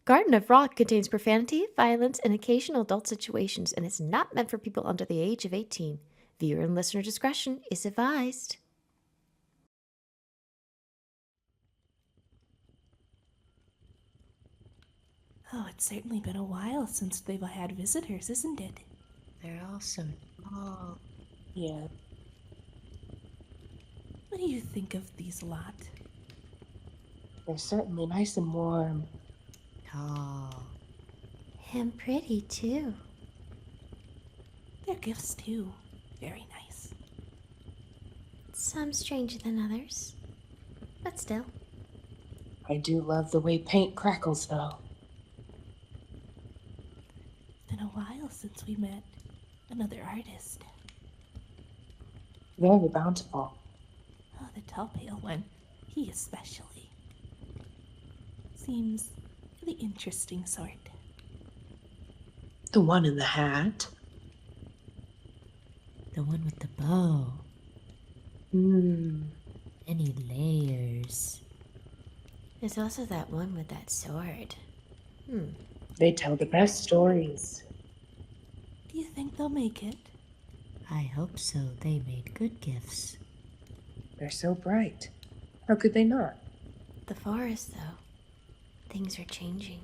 Garden of Rock contains profanity, violence, and occasional adult situations, and is not meant for people under the age of 18. Viewer and listener discretion is advised. Oh, it's certainly been a while since they've had visitors, isn't it? They're all so tall. Yeah. What do you think of these lot? They're certainly nice and warm. Tall. And pretty, too. Their gifts, too. Very nice. Some stranger than others, but still. I do love the way paint crackles, though. It's been a while since we met another artist. Very bountiful. Oh, the tall pale one. He especially. Seems the interesting sort. The one in the hat. The one with the bow. Any layers. There's also that one with that sword. They tell the best stories. Do you think they'll make it? I hope so. They made good gifts. They're so bright. How could they not? The forest, though. Things are changing.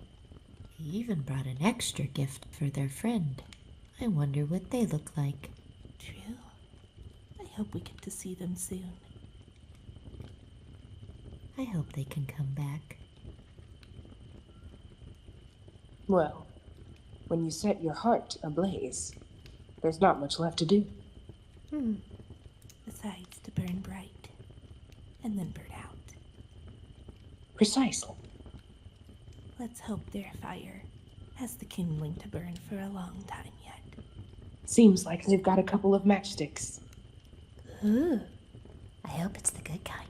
He even brought an extra gift for their friend. I wonder what they look like. True. I hope we get to see them soon. I hope they can come back. Well, when you set your heart ablaze, there's not much left to do. Besides, to burn bright. And then burn out. Precisely. Let's hope their fire has the kindling to burn for a long time yet. Seems like they've got a couple of matchsticks. Ooh. I hope it's the good kind.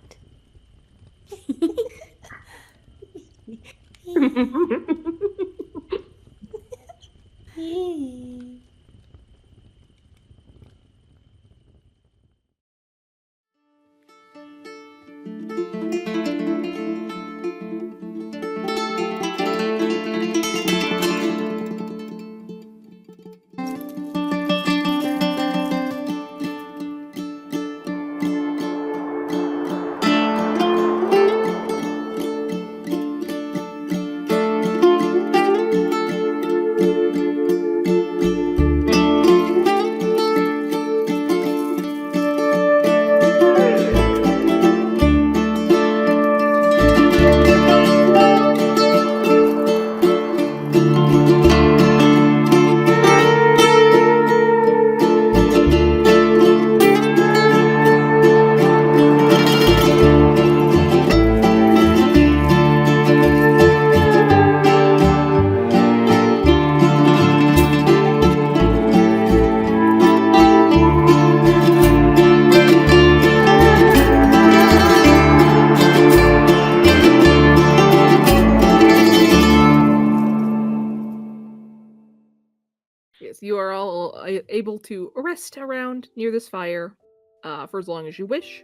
Yes, you are all able to rest around near this fire for as long as you wish.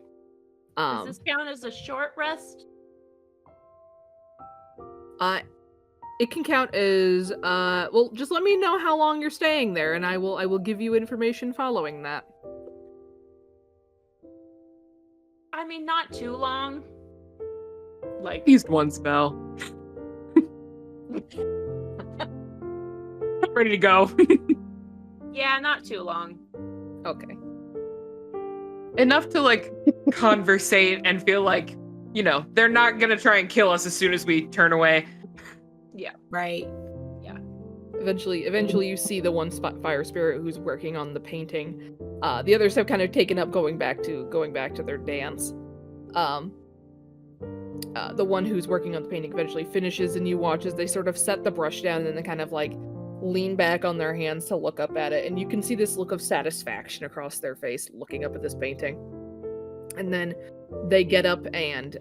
Does this count as a short rest? It can count as well, just let me know how long you're staying there and I will give you information following that. I mean, not too long. Like, Used one spell. Ready to go. yeah, not too long. Okay. Enough to like conversate and feel like, you know, they're not gonna try and kill us as soon as we turn away. Yeah. Right. Yeah. Eventually you see the one fire spirit who's working on the painting. The others have kind of taken up going back to their dance. The one who's working on the painting eventually finishes, and you watch as they sort of set the brush down and then they kind of like lean back on their hands to look up at it, and you can see this look of satisfaction across their face looking up at this painting. And then they get up and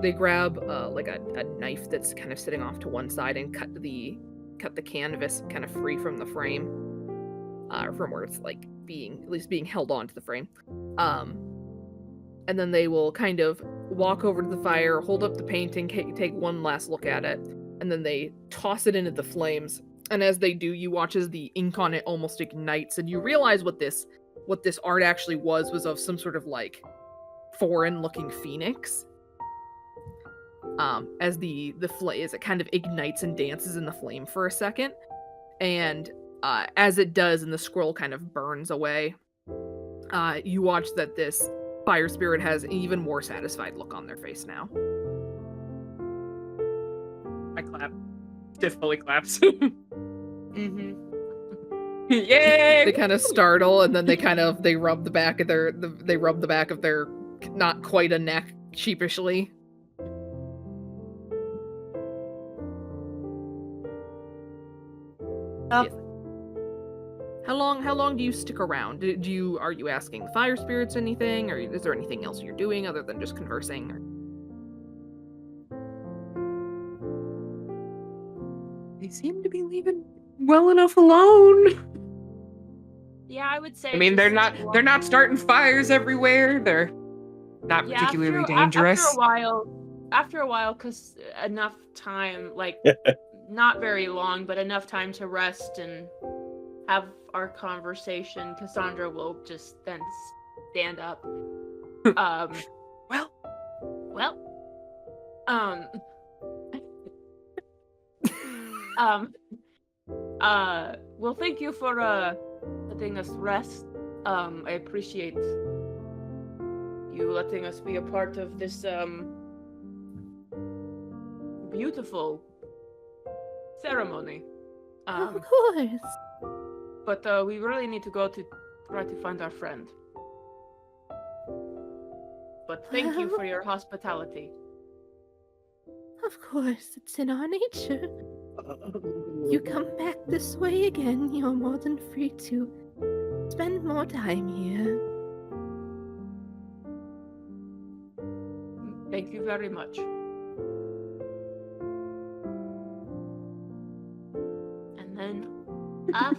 they grab like a knife that's kind of sitting off to one side and cut the canvas kind of free from the frame, from where it's like being held onto the frame. And then they will kind of walk over to the fire, hold up the painting, take one last look at it, and then they toss it into the flames. And as they do, you watch as the ink on it almost ignites, and you realize what this art actually was of some sort of like foreign-looking phoenix. As as it kind of ignites and dances in the flame for a second, and as it does, and the scroll kind of burns away, you watch that this fire spirit has an even more satisfied look on their face now. I clap. Tiff fully claps. Yay! They kind of startle, and then they rub the back of their not quite a neck sheepishly. Up. Yes. How long do you stick around? Are you asking the fire spirits anything, or is there anything else you're doing other than just conversing? They seem to be leaving well enough alone. Yeah, I would say. I mean, they're not starting fires everywhere. They're not particularly dangerous. After a while, because enough time, like not very long, but enough time to rest and have our conversation. Cassandra will just then stand up. Well. Well, thank you for letting us rest. I appreciate you letting us be a part of this beautiful ceremony. Of course. But we really need to go to try to find our friend. But thank you for your hospitality. Of course, it's in our nature. You come back this way again, you're more than free to spend more time here. Thank you very much. And then off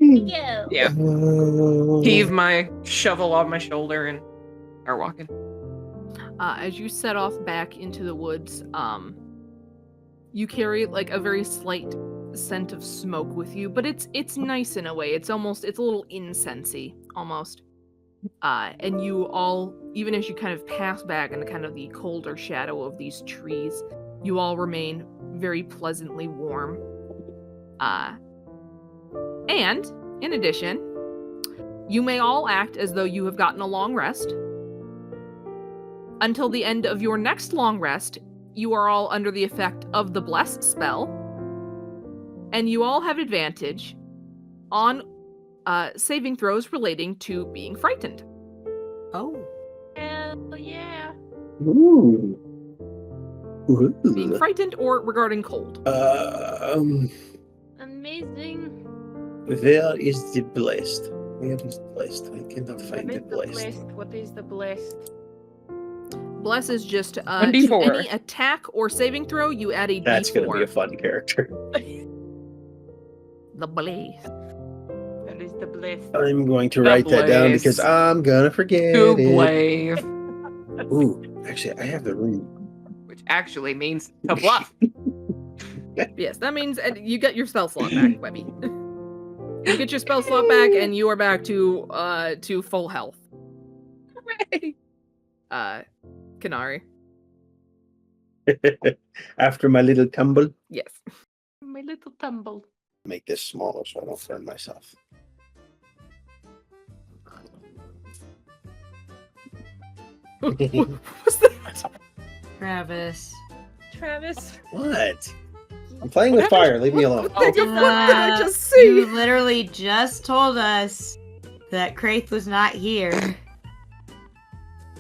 we go. Yeah. Heave my shovel on my shoulder and are walking. As you set off back into the woods, you carry like a very slight scent of smoke with you, but it's nice in a way. It's a little incensey almost. And you all, even as you kind of pass back into kind of the colder shadow of these trees, you all remain very pleasantly warm. And in addition, you may all act as though you have gotten a long rest. Until the end of your next long rest, you are all under the effect of the Bless spell, and you all have advantage on saving throws relating to being frightened. Oh. Hell yeah. Ooh. Being frightened or regarding cold. Amazing. Where is the blessed? Where is the blessed? I cannot find the blessed. What is the blessed? Bless is just to 1d4. any attack or saving throw, you add a That's d4. going to be a fun character. The blaze. That is the blessed. I'm going to write that down blaze. because I'm going to forget To it. blave. Ooh, actually, I have the room. Which actually means to bluff. Yes, that means you get your spell slot back, Webby. You get your spell slot back, and you are back to full health. Hooray! Kenari. After my little tumble, Yes. My little tumble. make this smaller so I don't burn myself. What was that? Travis. Travis. What? I'm playing with fire. Leave me alone. What did I just see? You literally just told us that Kraith was not here.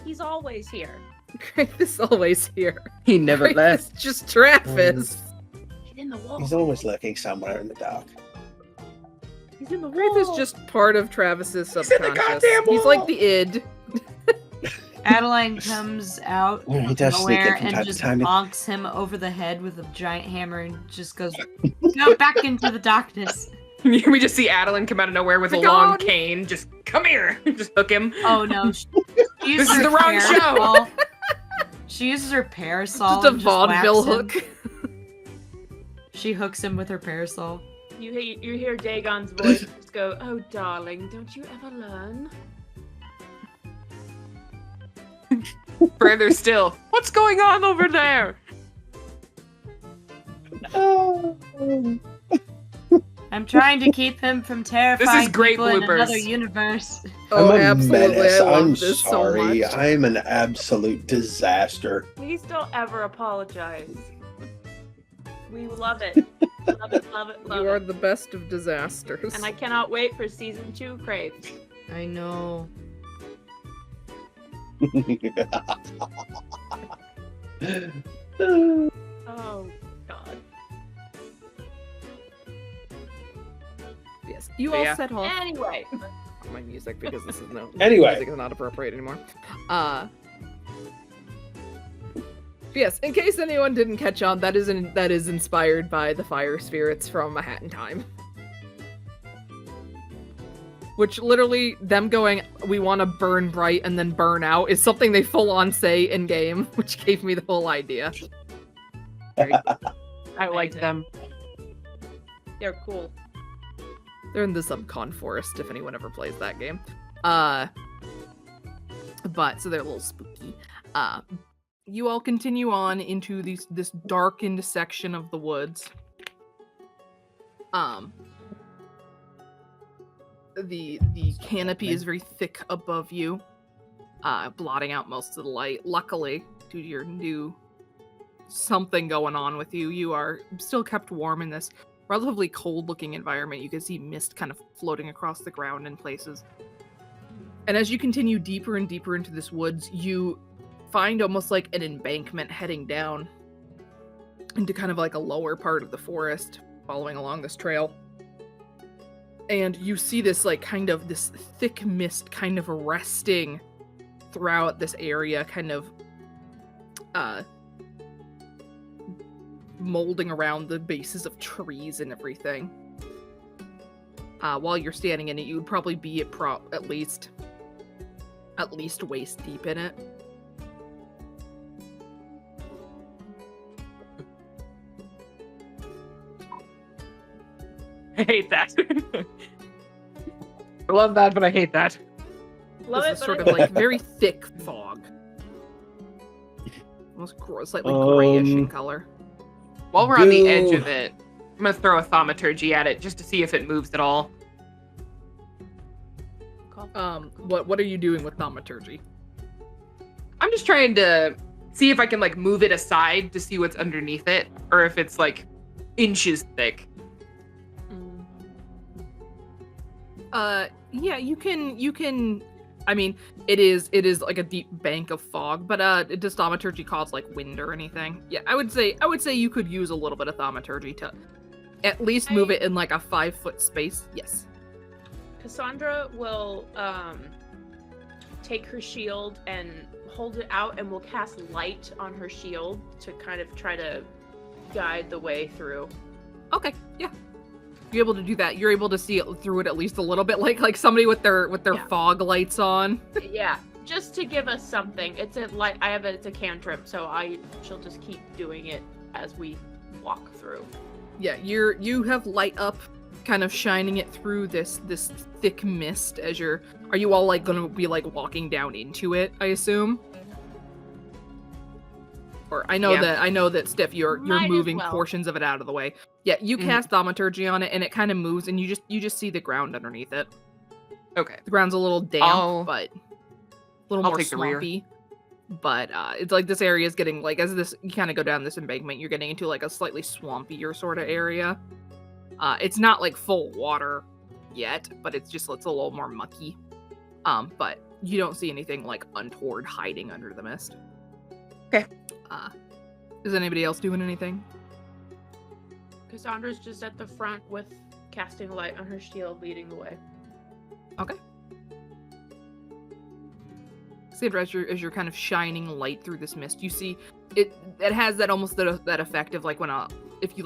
He's always here. Kraith is always here. He never Kraith left. is just Travis. He's in the wall. He's always lurking somewhere in the dark. He's in the Kraith wall. is just part of Travis's He's in the subconscious. goddamn He's like wall. the id. Adeline comes out Well, he of does sneak in nowhere from and time to just time. bonks him over the head with a giant hammer and just goes, go back into the darkness. We just see Adeline come out of nowhere with a Begone! long cane. Just come here. Just hook him. Oh no. This is the wrong show. She uses her parasol. Just a and vaudeville whacks him. hook. She hooks him with her parasol. You hear Dagon's voice just go, "Oh, darling, don't you ever learn?" Further still, what's going on over there? I'm trying to keep him from terrifying great people in bloopers. another universe. Oh, I'm a absolutely. menace. I love I'm this sorry. so much. I'm an absolute disaster. Please don't ever apologize. We love it. Love it, love it, love You it. are the best of disasters. And I cannot wait for season 2 Craves. I know. Oh, God. Yes, you all Yeah. set off Anyway. my music because this is Anyway. music is not appropriate anymore. Yes, in case anyone didn't catch on, that is inspired by the fire spirits from A Hat in Time. Which literally, them going, we want to burn bright and then burn out, is something they full on say in game, which gave me the whole idea. I like them. They're cool. They're in the Subcon Forest, if anyone ever plays that game. But, so they're a little spooky. You all continue on into this darkened section of the woods. The canopy is very thick above you, blotting out most of the light. Luckily, due to your new something going on with you, you are still kept warm in this relatively cold-looking environment. You can see mist kind of floating across the ground in places. And as you continue deeper and deeper into this woods, you find almost like an embankment heading down into kind of like a lower part of the forest, following along this trail. And you see this like kind of this thick mist kind of resting throughout this area, kind of molding around the bases of trees and everything. While you're standing in it, you would probably be at least waist deep in it. I hate that. I love that, but I hate that. Love This it, is but sort I of hate like it. very thick fog. Almost slightly grayish in color. While we're on the Do- edge of it, I'm gonna throw a thaumaturgy at it just to see if it moves at all. What are you doing with thaumaturgy? I'm just trying to see if I can like move it aside to see what's underneath it, or if it's like inches thick. Yeah, you can. I mean, it is like a deep bank of fog, but does thaumaturgy cause like wind or anything? Yeah, I would say you could use a little bit of thaumaturgy to at least move it in like a 5-foot space. Yes. Cassandra will take her shield and hold it out, and will cast light on her shield to kind of try to guide the way through. Okay. Yeah. You're able to do that. You're able to see it through it at least a little bit, like somebody with their fog lights on. Yeah, just to give us something. It's a cantrip, so she'll just keep doing it as we walk through. Yeah, you have light up, kind of shining it through this thick mist. Are you all like gonna be like walking down into it? I assume. Or I know that Steph, you're Might as moving well. portions of it out of the way. Yeah, you cast thaumaturgy on it, and it kind of moves, and you just see the ground underneath it. Okay. The ground's a little damp, but a little I'll more take the rear. swampy. But it's like this area is getting like, as you kind of go down this embankment, you're getting into like a slightly swampier sort of area. It's not like full water yet, but it's a little more mucky. But you don't see anything like untoward hiding under the mist. Okay. Is anybody else doing anything? Cassandra's just at the front with casting light on her shield, leading the way. Okay. Cassandra, as you're kind of shining light through this mist, you see it has that almost that effect of like if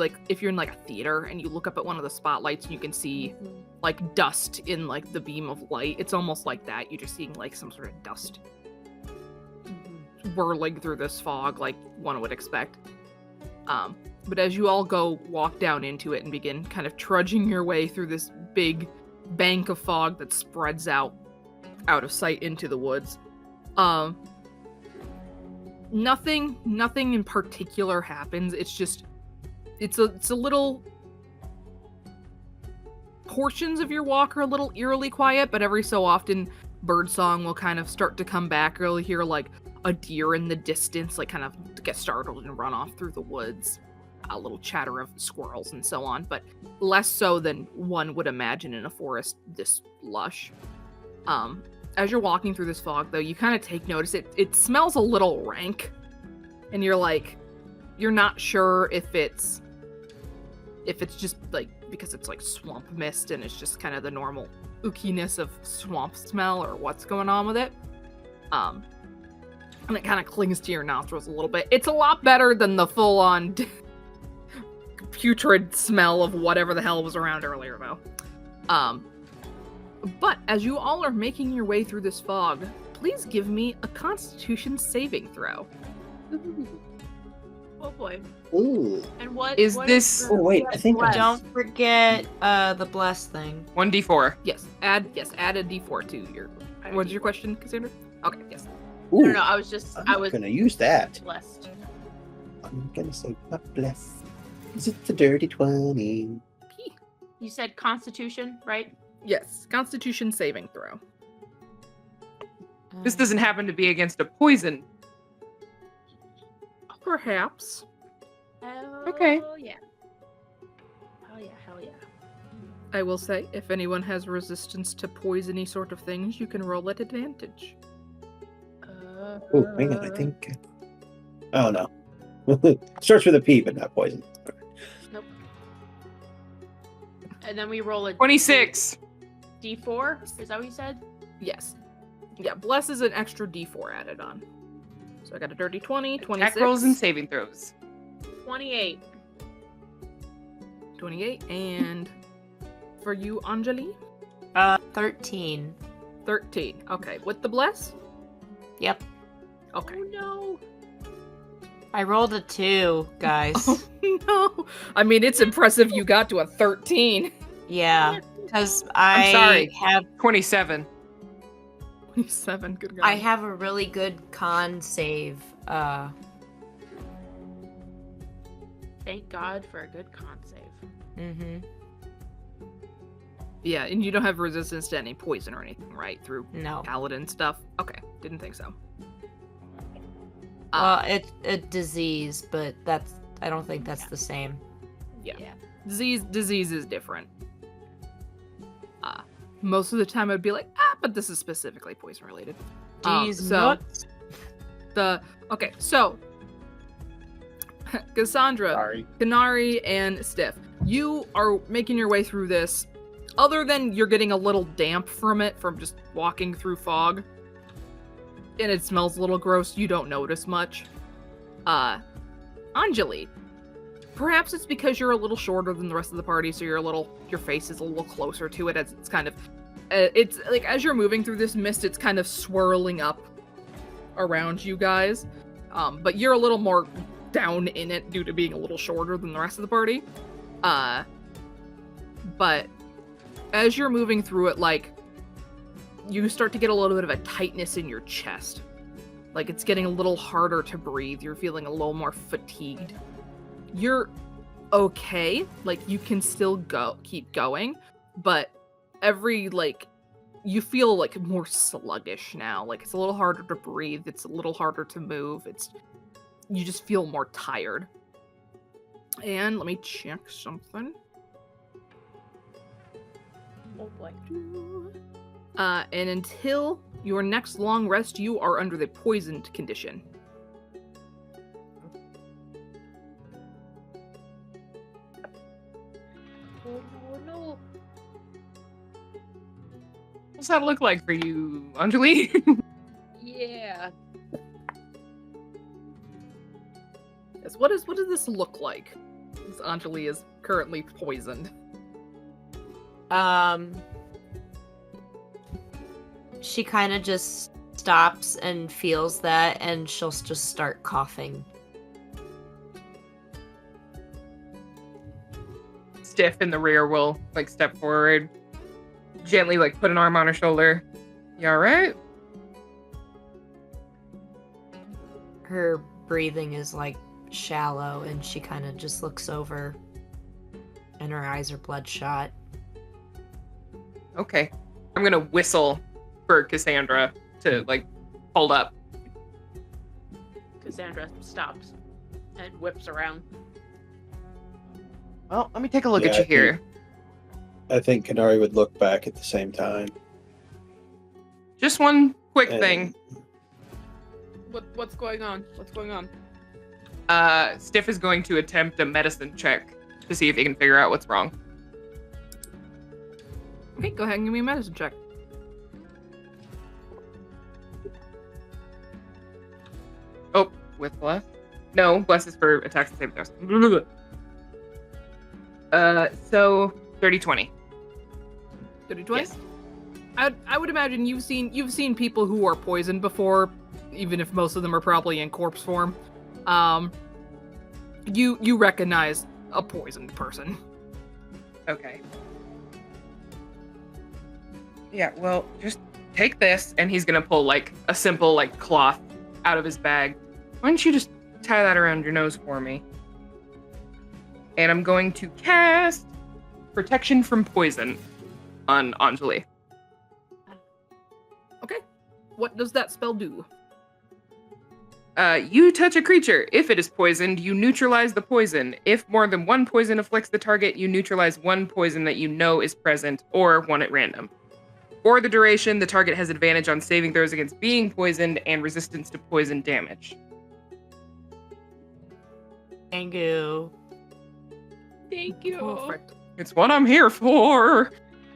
you're in like a theater and you look up at one of the spotlights and you can see like dust in like the beam of light. It's almost like that. You're just seeing like some sort of dust whirling through this fog like one would expect. But as you all walk down into it and begin kind of trudging your way through this big bank of fog that spreads out of sight into the woods, nothing in particular happens. It's just, it's a little, portions of your walk are a little eerily quiet, but every so often birdsong will kind of start to come back. You'll hear like a deer in the distance, like kind of get startled and run off through the woods. A little chatter of squirrels and so on, but less so than one would imagine in a forest this lush. As you're walking through this fog, though, you kind of take notice it smells a little rank, and you're not sure if it's just like because it's like swamp mist and it's just kind of the normal ookiness of swamp smell or what's going on with it. And it kind of clings to your nostrils a little bit. It's a lot better than the full-on putrid smell of whatever the hell was around earlier, though. But as you all are making your way through this fog, please give me a Constitution saving throw. Ooh. Oh boy. Ooh. And what is what this? Oh wait, I think Don't forget the bless thing. 1d4. Yes, add a d4 to your. What's your question, Cassandra? Okay, yes. Ooh, No, I was gonna use that. blessed. I'm gonna say bless. Is it the dirty 20? You said Constitution, right? Yes, Constitution saving throw. This doesn't happen to be against a poison. Perhaps. Okay. Oh yeah. Hell yeah. I will say, if anyone has resistance to poisony sort of things, you can roll at advantage. Oh, hang on, I think. Oh no. Starts with a P, but not poison. Nope. And then we roll a 26. D4. Is that what you said? Yes. Yeah, bless is an extra d4 added on. So I got a dirty 20, 26. Attack rolls and saving throws. 28. 28, and for you, Anjeli? 13. 13. Okay, with the bless? Yep. Okay. Oh no. I rolled a 2, guys. Oh no! I mean, it's impressive you got to a 13. Yeah, because I'm sorry. have 27. 27, good God. I have a really good con save. Thank God for a good con save. Mm-hmm. Yeah, and you don't have resistance to any poison or anything, right? Through No. paladin stuff? Okay, didn't think so. Well, it's a disease, but I don't think that's the same. Yeah. Yeah. Disease is different. Most of the time I'd be like, but this is specifically poison related. Jeez, nuts. Okay, so Cassandra, Sorry. Kenari, and Stiff, you are making your way through this. Other than you're getting a little damp from it, from just walking through fog, and it smells a little gross, you don't notice much. Anjeli, perhaps it's because you're a little shorter than the rest of the party, so your face is a little closer to it, as it's kind of, it's like as you're moving through this mist, it's kind of swirling up around you guys. But you're a little more down in it due to being a little shorter than the rest of the party. But as you're moving through it, like, you start to get a little bit of a tightness in your chest. Like, it's getting a little harder to breathe. You're feeling a little more fatigued. You're okay. Like, you can still keep going. But you feel, like, more sluggish now. Like, it's a little harder to breathe. It's a little harder to move. You just feel more tired. And let me check something. Oh boy. And until your next long rest, you are under the poisoned condition. Oh no. What's that look like for you, Anjeli? Yeah. Yes, what does this look like? As Anjeli is currently poisoned. She kind of just stops and feels that, and she'll just start coughing. Stiff in the rear will like step forward, gently like put an arm on her shoulder. You all right? Her breathing is like shallow, and she kind of just looks over, and her eyes are bloodshot. Okay. I'm gonna whistle for Cassandra to like hold up. Cassandra stops and whips around. Well, let me take a look Yeah, at you I here. I think Kenari would look back at the same time. Just one quick And- thing. What's going on? What's going on? Stiff is going to attempt a medicine check to see if he can figure out what's wrong. Okay, go ahead and give me a medicine check. Oh, with bless? No, bless is for attacks and saving throws. So 30-20. 30-20? Yes. I would imagine you've seen people who are poisoned before, even if most of them are probably in corpse form. You recognize a poisoned person. Okay. Yeah, well, just take this, and he's gonna pull like a simple like cloth out of his bag. Why don't you just tie that around your nose for me? And I'm going to cast Protection from Poison on Anjeli. Okay. What does that spell do? You touch a creature. If it is poisoned, you neutralize the poison. If more than one poison afflicts the target, you neutralize one poison that you know is present, or one at random. For the duration, the target has advantage on saving throws against being poisoned and resistance to poison damage. Thank you. Thank you. Perfect. It's what I'm here for.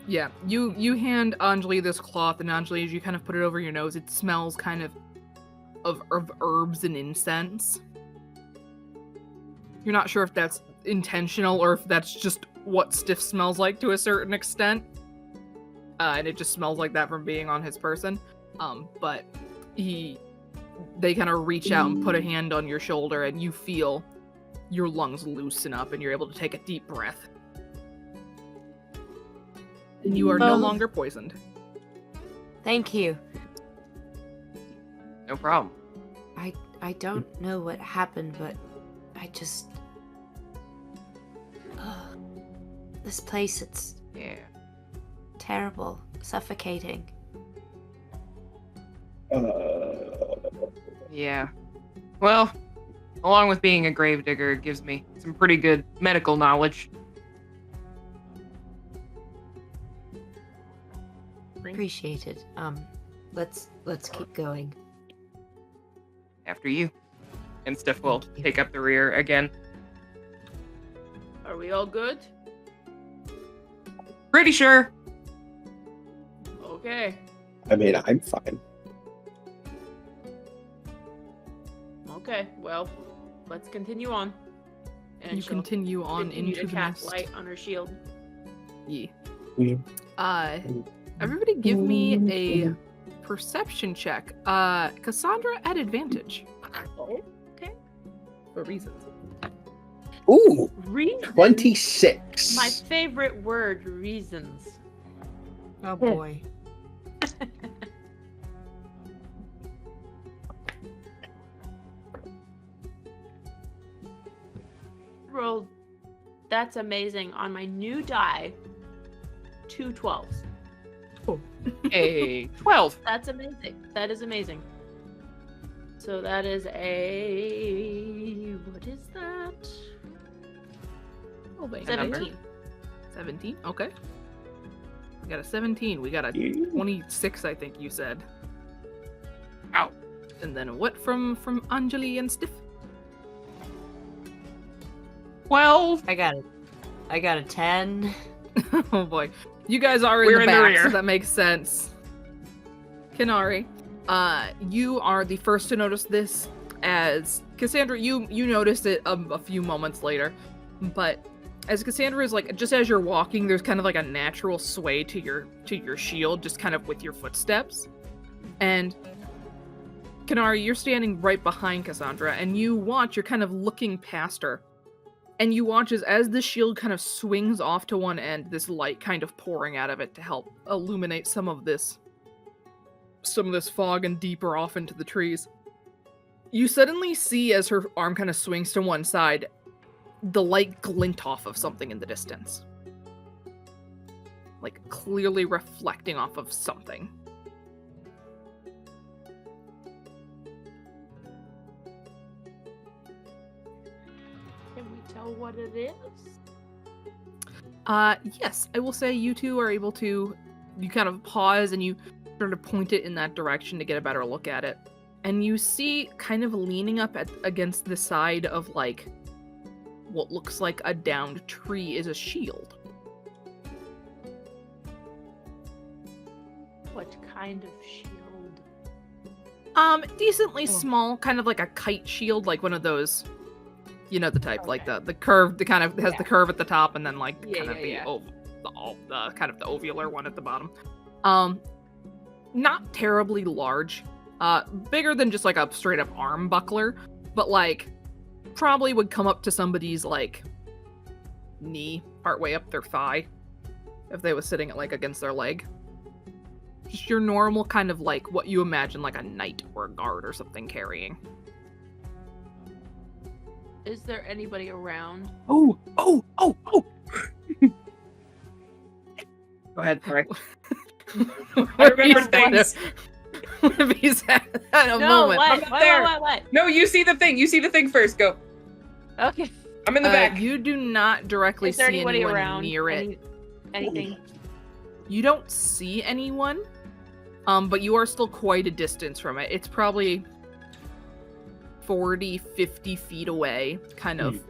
Yeah, you hand Anjali this cloth, and Anjali, as you kind of put it over your nose, it smells kind of herbs and incense. You're not sure if that's intentional or if that's just what Stiff smells like to a certain extent. And it just smells like that from being on his person. But they kind of reach out and put a hand on your shoulder, and you feel your lungs loosen up, and you're able to take a deep breath. And you are no longer poisoned. Thank you. No problem. I don't know what happened, but I just... this place, it's Yeah. terrible, suffocating. Yeah. Well, along with being a gravedigger, it gives me some pretty good medical knowledge. Appreciated. Let's keep going. After you. And Stiff will Thank you. take up the rear again. Are we all good? Pretty sure. Okay. I mean, I'm fine. Okay. Well, let's continue on. And You she'll continue on continue into to the cast mist. light on her shield. Yeah. Yeah. Everybody give me a perception check. Cassandra at advantage. Oh, okay. For reasons. Ooh, Reasons. 26. My favorite word, reasons. Oh boy. Rolled. That's amazing. On my new die, 2 12s. A 12. That's amazing. That is amazing. So that is a... What is that? Oh, wait. A number? 17. 17? Okay. We got a 17. We got a 26, I think you said. Ow. And then what from Anjali and Stiff? 12. I got a 10. Oh boy. You guys are in We're the in the back, rear. so that makes sense. Kenari, you are the first to notice this, as Cassandra, you noticed it a few moments later, but as Cassandra is like, just as you're walking, there's kind of like a natural sway to your shield, just kind of with your footsteps, and Kenari, you're standing right behind Cassandra, and you watch, you're kind of looking past her. And you watch as the shield kind of swings off to one end, this light kind of pouring out of it to help illuminate some of this fog and deeper off into the trees. You suddenly see, as her arm kind of swings to one side, the light glint off of something in the distance. Like, clearly reflecting off of something. Can we tell what it is? Yes, I will say you two are able to, you kind of pause and you sort of point it in that direction to get a better look at it. And you see, kind of leaning up against the side of, like, what looks like a downed tree is a shield. What kind of shield? Decently small, kind of like a kite shield, like one of those, you know the type, Okay. like the curve, the kind of has Yeah. the curve at the top, and then like Yeah, kind of yeah, the kind of the ovular one at the bottom. Not terribly large, bigger than just like a straight up arm buckler, but like probably would come up to somebody's like knee, partway up their thigh, if they was sitting it like against their leg. Just your normal kind of like what you imagine like a knight or a guard or something carrying. Is there anybody around? Oh! Go ahead, sorry. I remember things. Webby's at a moment. What? No, you see the thing. You see the thing first. Go. Okay. I'm in the back. You do not directly Is there see anybody anyone around? near it. Anything? You don't see anyone, but you are still quite a distance from it. It's probably 40, 50 feet away, kind of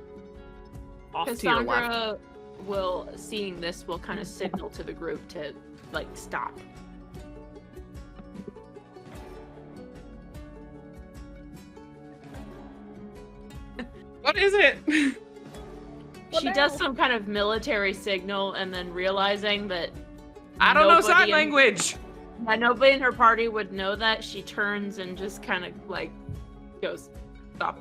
off to your left. Cassandra will, seeing this, will kind of signal to the group to, like, stop. What is it? She does some kind of military signal, and then realizing that I don't know nobody sign in- language. that nobody in her party would know that, she turns and just kind of like goes, stop.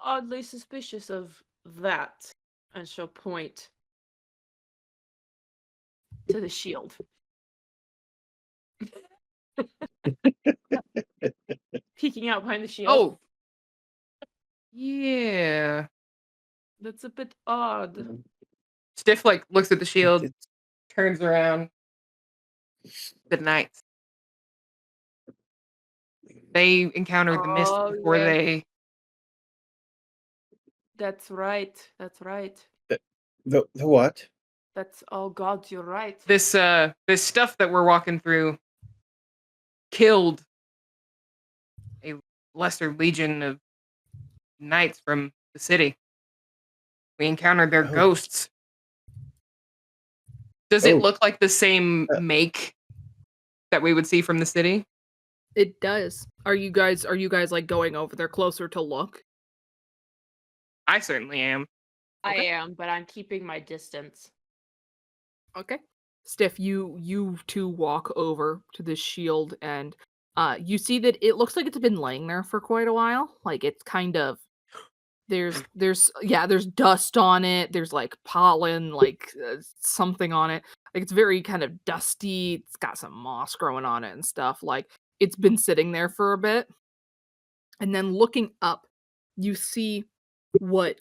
Oddly suspicious of that. And she'll point to the shield. Peeking out behind the shield. Oh. Yeah. That's a bit odd. Stiff like looks at the shield, turns around. Good night. They encountered the mist Oh, before yeah. they. That's right. The what? That's, oh god, you're right. This stuff that we're walking through killed a lesser legion of knights from the city. We encountered their ghosts. Does it look like the same make that we would see from the city? It does. Are you guys like going over there closer to look? I certainly am. I am, but I'm keeping my distance. Okay. Stiff, you two walk over to this shield, and you see that it looks like it's been laying there for quite a while. Like it's kind of there's dust on it. There's like pollen, like something on it. Like it's very kind of dusty. It's got some moss growing on it and stuff. Like it's been sitting there for a bit. And then looking up, you see what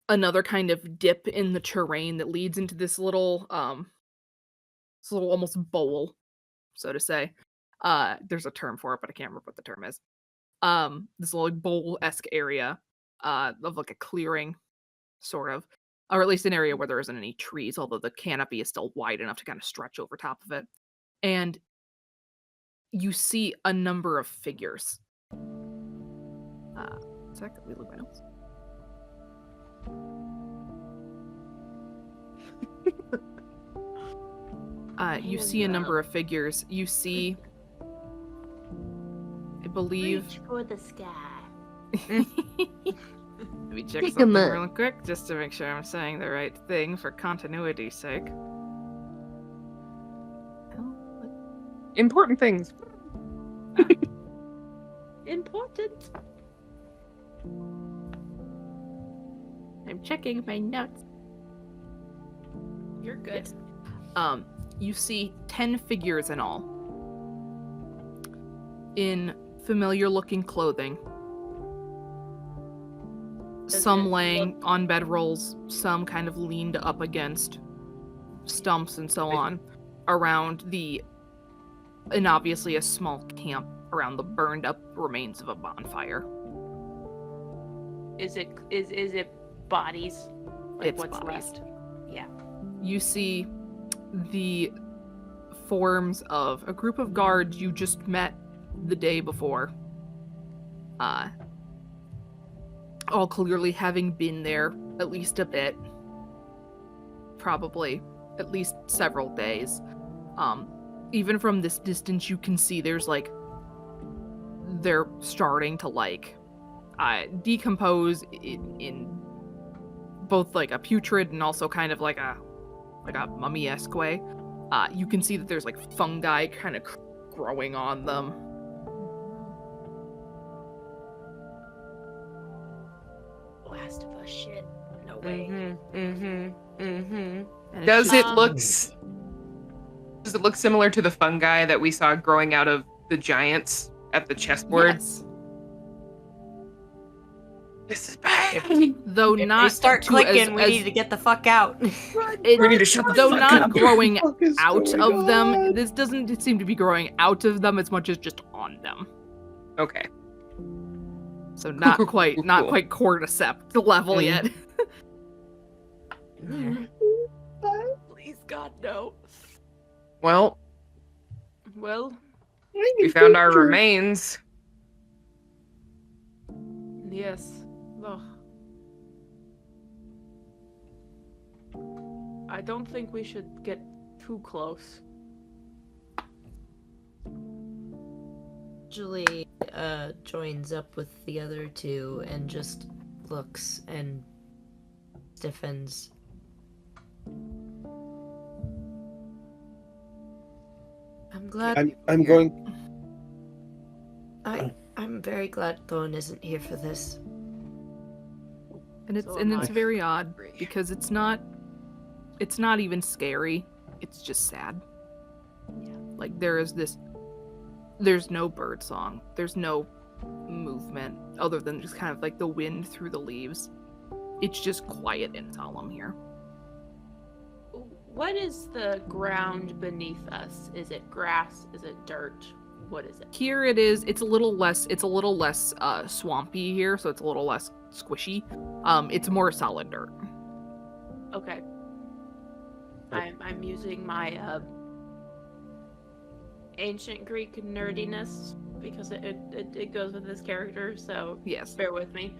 another kind of dip in the terrain that leads into this little almost bowl, so to say. There's a term for it, but I can't remember what the term is. This little bowl-esque area of like a clearing, sort of, or at least an area where there isn't any trees, although the canopy is still wide enough to kind of stretch over top of it. And you see a number of figures. Let me look at my notes. You see a number of figures. You see, I believe, Reach for the sky. Let me check Pick something 'em up. real quick, just to make sure I'm saying the right thing for continuity's sake. Important things. Important. I'm checking my notes. You're good. Yes. You see 10 figures in all. In familiar-looking clothing. Does Some it laying look- on bedrolls, some kind of leaned up against stumps and so on, around and obviously a small camp around the burned up remains of a bonfire. Is it bodies? Like It's what's bodies. left? Yeah. You see the forms of a group of guards you just met the day before. All clearly having been there at least a bit. Probably at least several days. Even from this distance you can see there's they're starting to decompose in both a putrid and also kind of a mummy-esque way. You can see that there's fungi kind of growing on them. Last of Us shit. No way. And it's Does just- it look similar to the fungi that we saw growing out of the giants at the chessboard? Yes. This is bad. Though If not they start to clicking, we as need to get the fuck out. it, We need to shut the though fuck not up. growing What is out going of them. on? This doesn't seem to be growing out of them as much as just on them. Okay. So not Cool. quite cordyceps level Mm. yet. Please, God, no. Well, Well, we found our remains. yes. Ugh. I don't think we should get too close. Anjeli joins up with the other two and just looks and stiffens. I'm glad. I'm going. I'm very glad Thorn isn't here for this. And it's So and am it's I. very odd because it's not even scary. It's just sad. Yeah. There's no bird song. There's no movement other than just kind of the wind through the leaves. It's just quiet and solemn here. What is the ground beneath us? Is it grass? Is it dirt? What is it? Here it is. It's a little less swampy here, so it's a little less squishy. It's more solid dirt. Okay. I'm using my ancient Greek nerdiness because it goes with this character, so Yes. bear with me.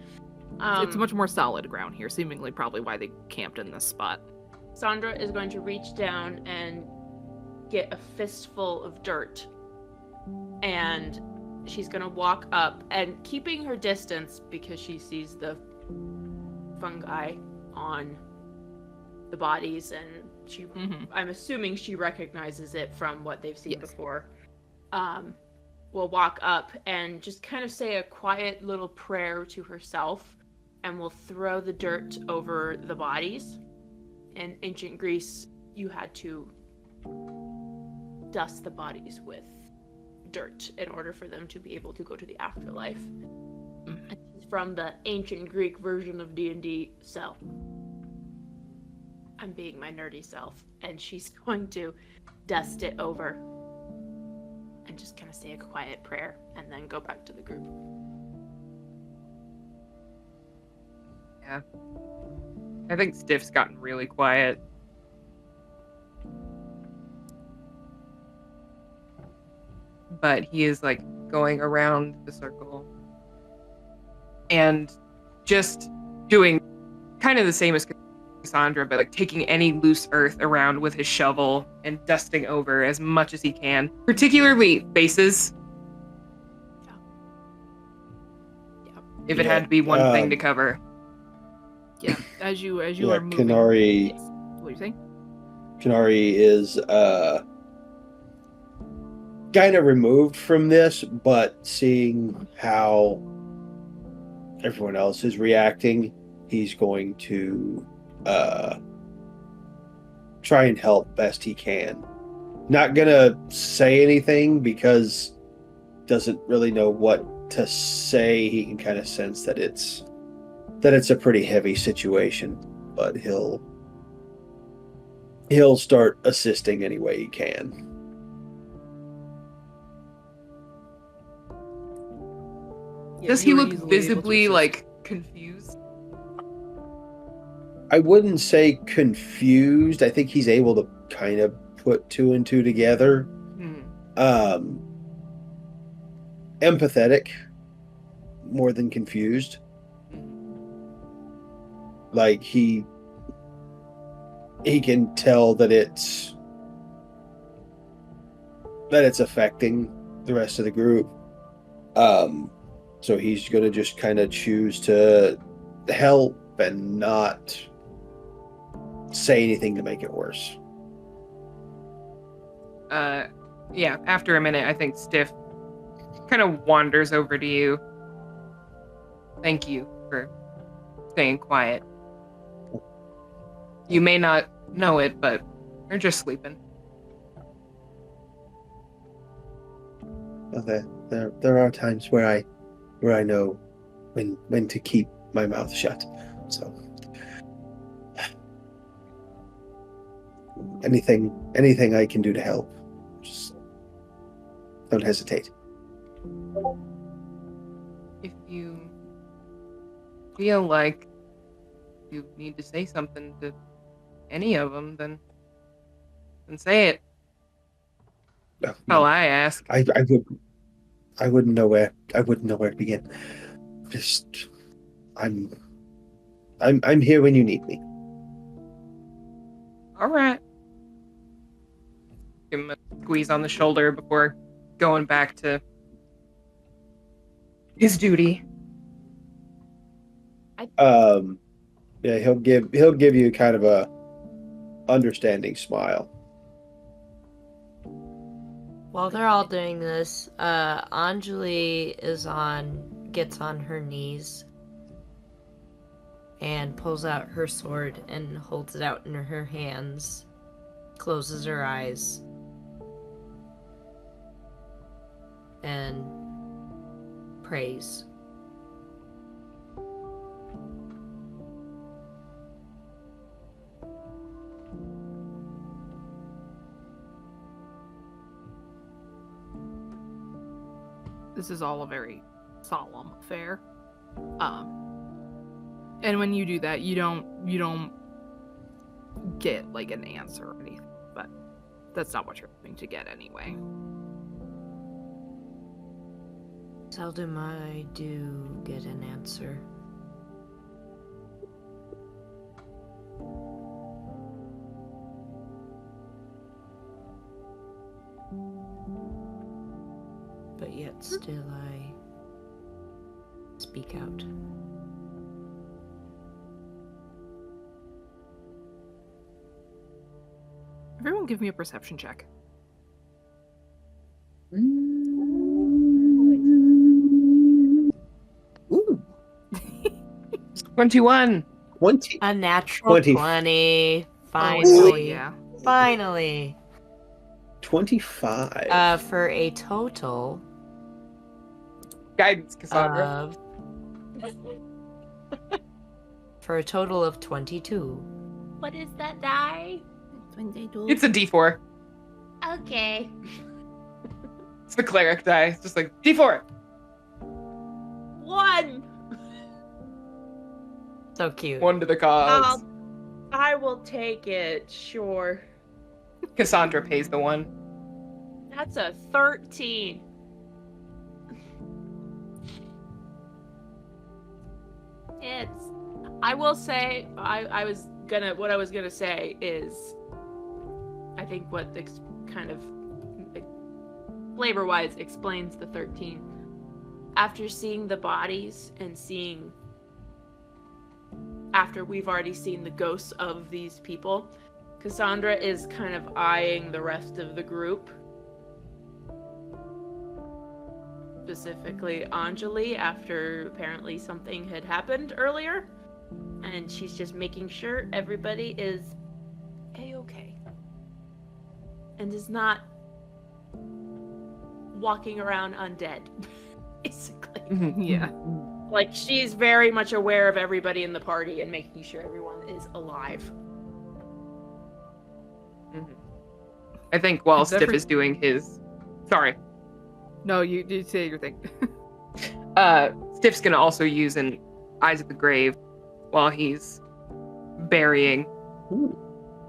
It's much more solid ground here, seemingly probably why they camped in this spot. Sandra is going to reach down and get a fistful of dirt. And she's going to walk up and keeping her distance because she sees the fungi on the bodies and she I'm assuming she recognizes it from what they've seen before. Will walk up and just kind of say a quiet little prayer to herself and will throw the dirt over the bodies. In ancient Greece, you had to dust the bodies with dirt in order for them to be able to go to the afterlife. It's from the ancient Greek version of D&D, so I'm being my nerdy self, and she's going to dust it over and just kind of say a quiet prayer and then go back to the group. Yeah. I think Stiff's gotten really quiet. But he is going around the circle and just doing kind of the same as Cassandra, but taking any loose earth around with his shovel and dusting over as much as he can, particularly faces. If it had to be one thing to cover. Yeah, as you Yeah, are moving. Kenari. Yes. What are you saying? Kenari is kind of removed from this, but seeing how everyone else is reacting, he's going to try and help best he can. Not gonna say anything because doesn't really know what to say. He can kind of sense that it's a pretty heavy situation, but he'll start assisting any way he can. Yeah, Does he you were look easily able to visibly assist. like confused? I wouldn't say confused. I think he's able to kind of put two and two together. Empathetic more than confused. Like he can tell that it's affecting the rest of the group. So he's going to just kind of choose to help and not say anything to make it worse. Yeah, after a minute, I think Stiff kind of wanders over to you. Thank you for staying quiet. You may not know it, but you're just sleeping. Well, there are times where I know when to keep my mouth shut. So anything I can do to help, just don't hesitate. If you feel like you need to say something to any of them, then say it. No, I ask. I wouldn't know where to begin. Just I'm here when you need me. All right. Give him a squeeze on the shoulder before going back to his duty. Yeah, he'll give you kind of a understanding smile. While they're all doing this, Anjeli gets on her knees and pulls out her sword and holds it out in her hands, closes her eyes, and prays. This is all a very solemn affair. And when you do that, you don't get like an answer or anything, but that's not what you're hoping to get anyway. Seldom I do get an answer. But yet still I speak out. Everyone give me a perception check. Ooh. 21. 20. A natural 20. Finally. Oh, yeah. Finally. 25. For a total Guidance, Cassandra. For a total of 22. What is that die? It's a D4. Okay. It's the cleric die. It's just like D4. 1. So cute. 1 to the cause. I will take it, sure. Cassandra pays the 1. That's a 13. I will say, what I was gonna say is, I think what kind of flavor-wise explains the 13. After seeing the bodies and seeing after we've already seen the ghosts of these people, Cassandra is kind of eyeing the rest of the group. Specifically Anjeli, after apparently something had happened earlier. And she's just making sure everybody is A-okay. And is not walking around undead, basically. Yeah. Like, she's very much aware of everybody in the party and making sure everyone is alive. I think while Is that Stiff for- is doing his... Sorry. No, you say your thing. Stiff's gonna also use an Eyes of the Grave while he's burying.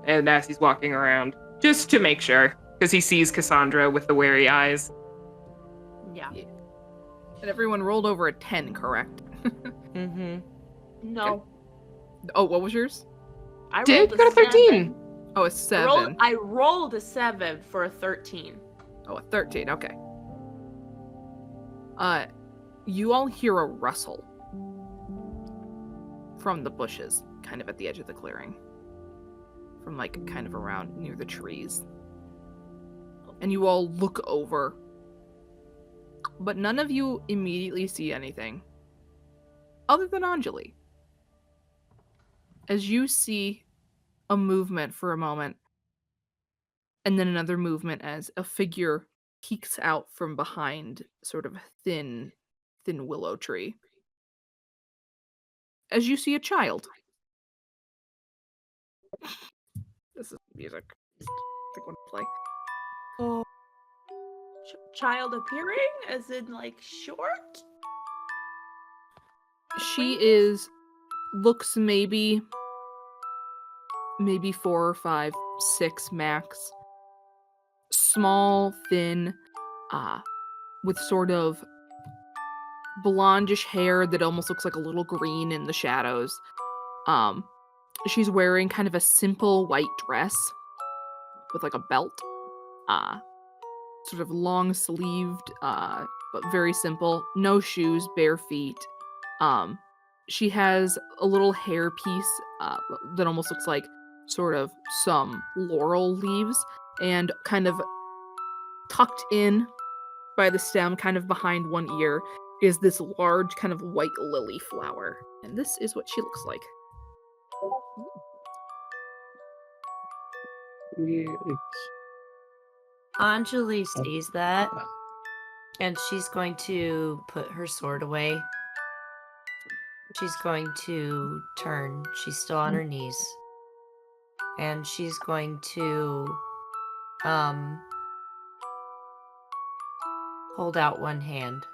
And as he's walking around. Just to make sure. Because he sees Cassandra with the wary eyes. Yeah. And everyone rolled over a 10, correct? No. Oh, what was yours? I Did rolled you got a 13? 7. Oh, a 7. I rolled a 7 for a 13. Oh, a 13, okay. You all hear a rustle from the bushes, kind of at the edge of the clearing. From, like, kind of around near the trees. And you all look over. But none of you immediately see anything. Other than Anjeli. As you see a movement for a moment, and then another movement as a figure peeks out from behind sort of a thin willow tree. As you see a child. This is music. I think I want to play. Oh. Child appearing? As in, like, short? She looks maybe 4 or 5, 6 max. Small, thin, with sort of blondish hair that almost looks like a little green in the shadows. She's wearing kind of a simple white dress with like a belt. Sort of long sleeved, but very simple. No shoes, bare feet. She has a little hair piece that almost looks like sort of some laurel leaves, and kind of tucked in by the stem, kind of behind one ear, is this large kind of white lily flower. And this is what she looks like. Anjeli sees that, and she's going to put her sword away. She's going to turn. She's still on her knees. And she's going to hold out one hand.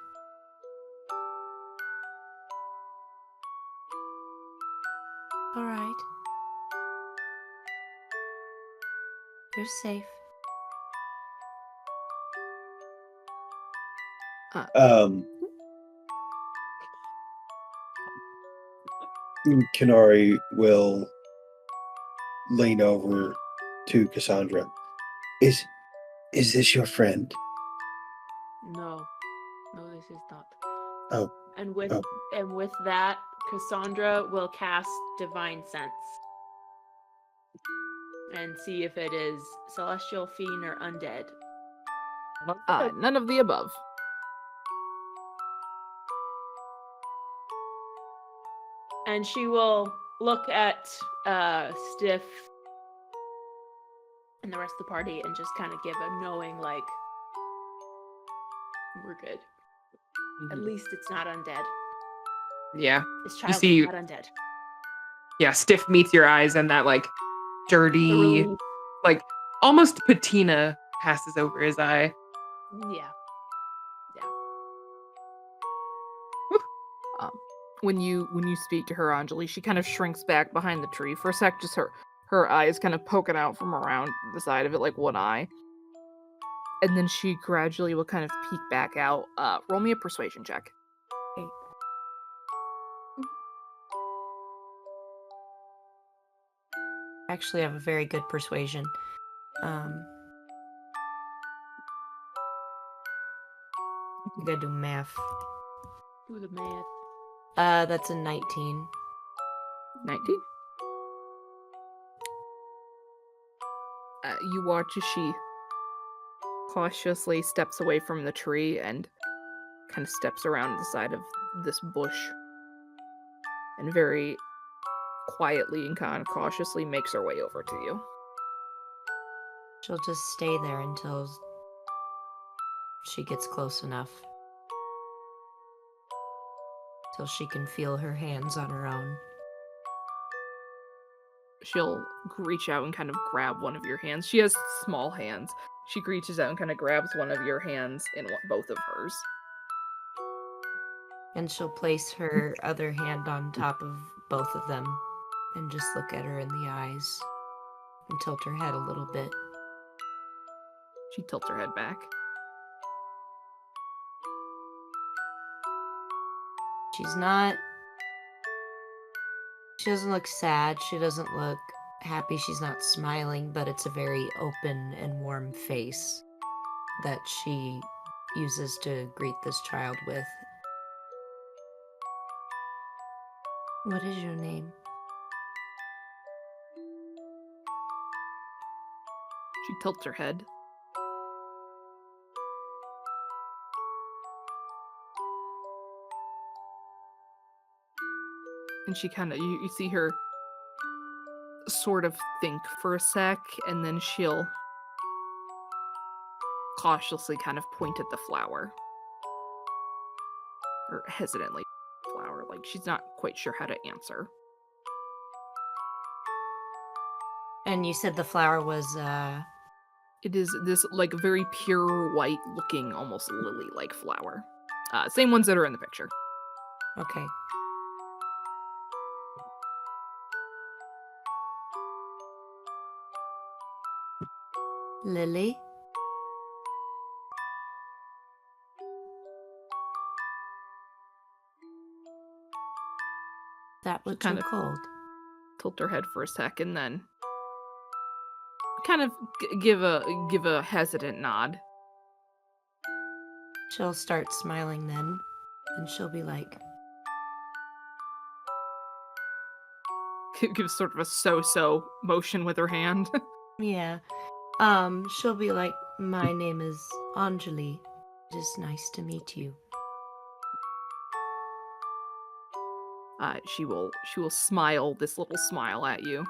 All right. You're safe. Kenari will lean over to Cassandra. Is this your friend? No, this is not. Oh. And with that, Cassandra will cast Divine Sense and see if it is celestial, fiend, or undead. None of the above. And she will look at Stiff and the rest of the party and just kind of give a knowing, like, we're good. At least it's not undead. Yeah. This child see- is not undead. Yeah, Stiff meets your eyes and that, like, dirty, Relief. like, almost patina passes over his eye. Yeah. When you speak to her, Anjeli, she kind of shrinks back behind the tree for a sec, just her eyes kind of poking out from around the side of it, like one eye. And then she gradually will kind of peek back out. Roll me a persuasion check. Okay. Actually, I have a very good persuasion. I gotta do math. Do the math. That's a 19. 19. You watch as she cautiously steps away from the tree and kind of steps around the side of this bush and very quietly and kind of cautiously makes her way over to you. She'll just stay there until she gets close enough. Till she can feel her hands on her own. She'll reach out and kind of grab one of your hands. She has small hands. She reaches out and kind of grabs one of your hands in both of hers. And she'll place her other hand on top of both of them and just look at her in the eyes and tilt her head a little bit. She tilts her head back. She doesn't look sad, she doesn't look happy, she's not smiling, but it's a very open and warm face that she uses to greet this child with. What is your name? She tilts her head. And she kind of, you see her sort of think for a sec, and then she'll cautiously kind of point at the flower. Or hesitantly flower, like she's not quite sure how to answer. And you said the flower was, It is this, like, very pure white looking, almost lily-like flower. Same ones that are in the picture. okay. Lily? That was kind too of cold. Tilt her head for a sec, and then kind of give a hesitant nod. She'll start smiling then, and she'll be like, Give sort of a so-so motion with her hand. yeah. She'll be like, my name is Anjeli. It is nice to meet you. She will smile this little smile at you.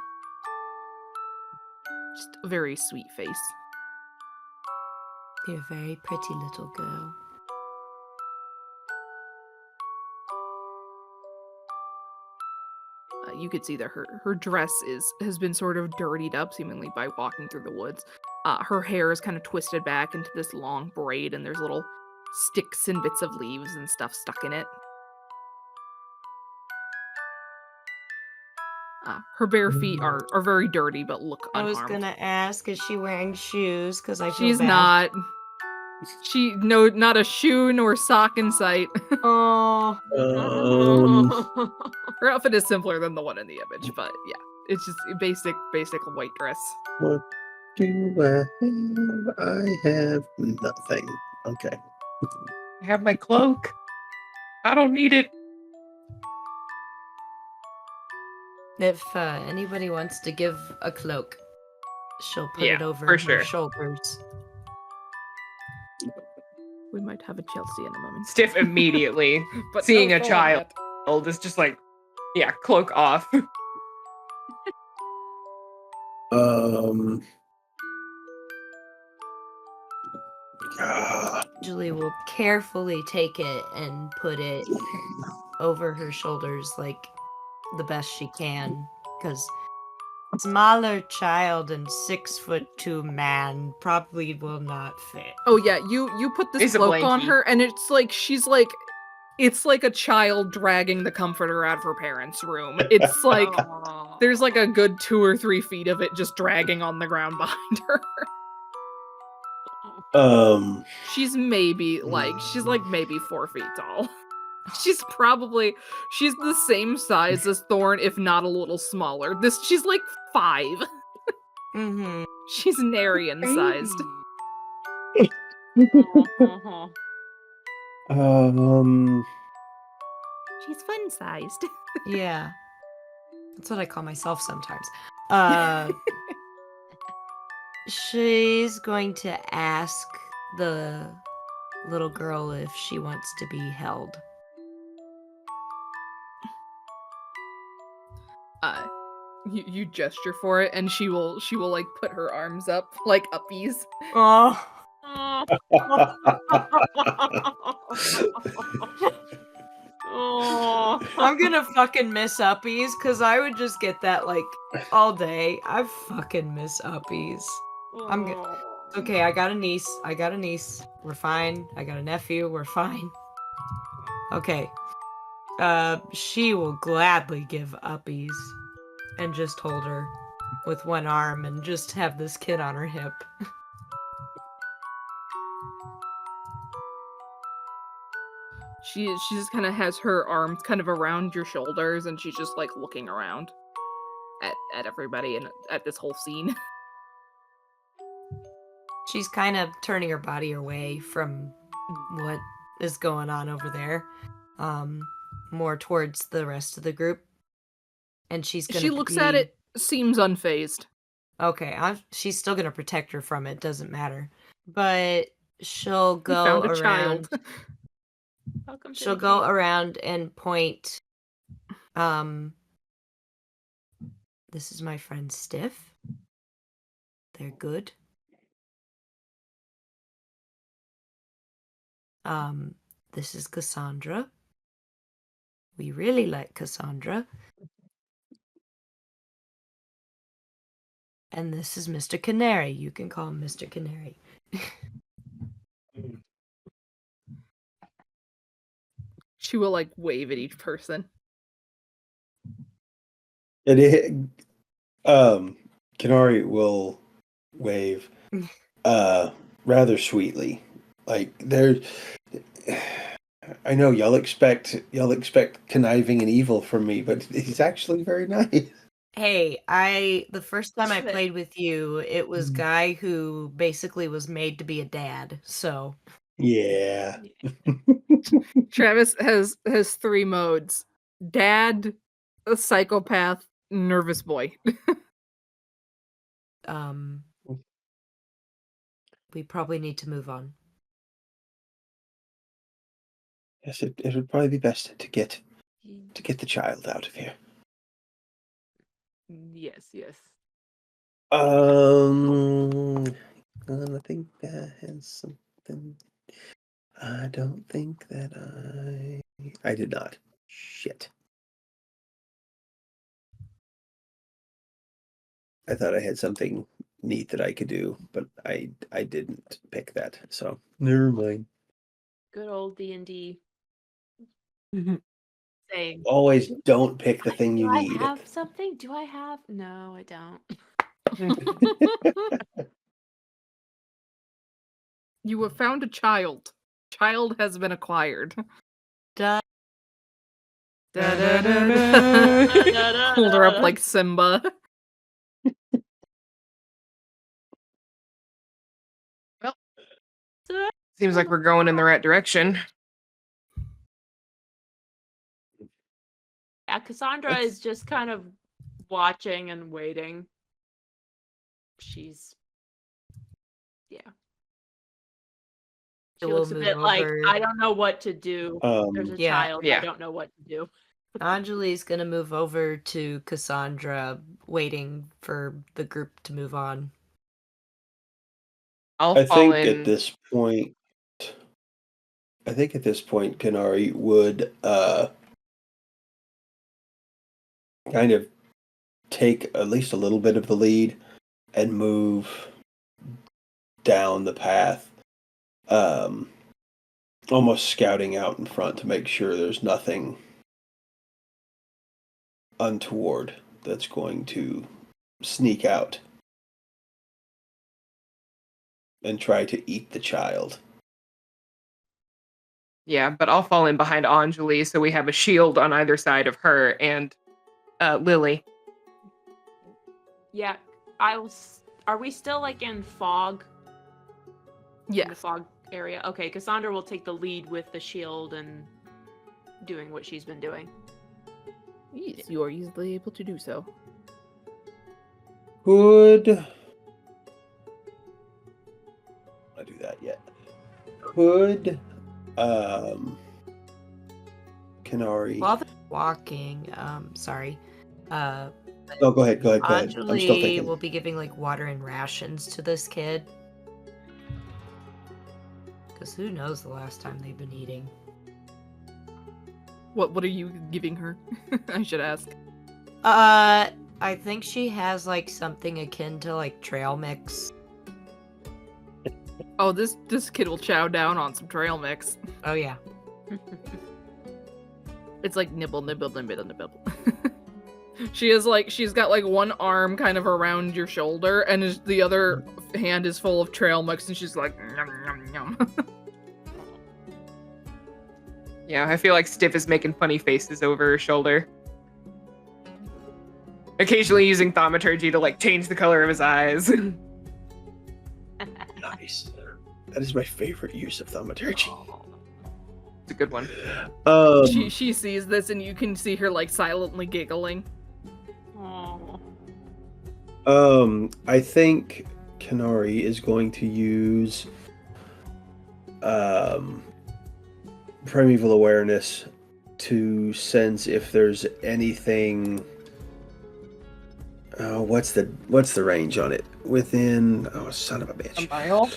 Just a very sweet face. You're a very pretty little girl. You could see that her dress has been sort of dirtied up, seemingly by walking through the woods. Her hair is kind of twisted back into this long braid, and there's little sticks and bits of leaves and stuff stuck in it. Her bare feet are very dirty, but look unharmed. I was gonna ask, is she wearing shoes? Because I feel She's bad. not. Not a shoe nor sock in sight. Oh. Her outfit is simpler than the one in the image, but yeah, it's just a basic white dress. What do I have? I have nothing. Okay. I have my cloak. I don't need it. If anybody wants to give a cloak, she'll put Yeah, it over for her sure. shoulders. We might have a Chelsea in a moment. Stiff immediately. But Seeing no a Thorn child yet. is just like, yeah, cloak off. Julie will carefully take it and put it over her shoulders like the best she can, because smaller child and 6'2" man probably will not fit. Oh yeah, you put this It's a cloak on blankie. her, and it's like it's like a child dragging the comforter out of her parents' room. It's like there's like a good 2 or 3 feet of it just dragging on the ground behind her. She's maybe maybe 4 feet tall. She's the same size as Thorn, if not a little smaller. She's like 5. Mm-hmm. She's Narian sized. Um, She's fun sized. Yeah. That's what I call myself sometimes. She's going to ask the little girl if she wants to be held. You gesture for it, and she will like put her arms up like uppies. Oh. Oh. I'm gonna fucking miss uppies, because I would just get that, like, all day. I fucking miss uppies. Okay, I got a niece. We're fine. I got a nephew. We're fine. Okay. She will gladly give uppies and just hold her with one arm and just have this kid on her hip. She just kind of has her arms kind of around your shoulders, and she's just like looking around at everybody and at this whole scene. She's kind of turning her body away from what is going on over there, more towards the rest of the group. And she's gonna. She looks at it, seems unfazed. Okay, she's still gonna protect her from it. Doesn't matter, but she'll go found a around. child. Welcome to She'll the go cave. around and point. This is my friend Stiff. They're good. This is Cassandra. We really like Cassandra. And this is Mr. Kenari. You can call him Mr. Kenari. She will like wave at each person. Kenari will wave rather sweetly. Like I know y'all expect conniving and evil from me, but he's actually very nice. Hey, the first time I played with you, it was Guy who basically was made to be a dad, so. Yeah. Travis has 3 modes: dad, a psychopath, nervous boy. We probably need to move on. Yes, it would probably be best to get the child out of here. Yes. I think that has something. I don't think that I did not. Shit. I thought I had something neat that I could do, but I didn't pick that. So never mind. Good old D&D saying. Always don't pick the thing you need. Do I have something? Do I have? No, I don't. You have found a child. Child has been acquired. Da. Hold her up like Simba. Well, seems like we're going in the right direction. Yeah, Cassandra is just kind of watching and waiting. She's She looks a bit like, I don't know what to do. There's a child. I don't know what to do. Anjeli's gonna move over to Cassandra, waiting for the group to move on. I think at this point, Kenari would kind of take at least a little bit of the lead and move down the path, almost scouting out in front to make sure there's nothing untoward that's going to sneak out and try to eat the child. Yeah, but I'll fall in behind Anjeli, so we have a shield on either side of her and Lily. Yeah, are we still like in fog? Yeah. In the fog area. Okay, Cassandra will take the lead with the shield and doing what she's been doing. Yes, you are easily able to do so. Could I do that yet? Could Kenari? While they're walking, sorry. Oh, go ahead. I'm still Anjeli thinking. will be giving like water and rations to this kid. Because who knows the last time they've been eating. What are you giving her? I should ask. I think she has like something akin to like trail mix. Oh, this kid will chow down on some trail mix. Oh yeah. It's like nibble, nibble, nibble, nibble. She's got like one arm kind of around your shoulder, and the other hand is full of trail mix, and she's like, yum, yum, yum. Yeah, I feel like Stiff is making funny faces over her shoulder. Occasionally using thaumaturgy to like change the color of his eyes. Nice. That is my favorite use of thaumaturgy. It's a good one. She sees this, and you can see her like silently giggling. Oh. I think Kenari is going to use primeval awareness to sense if there's anything. What's the range on it? Within son of a bitch. A mile?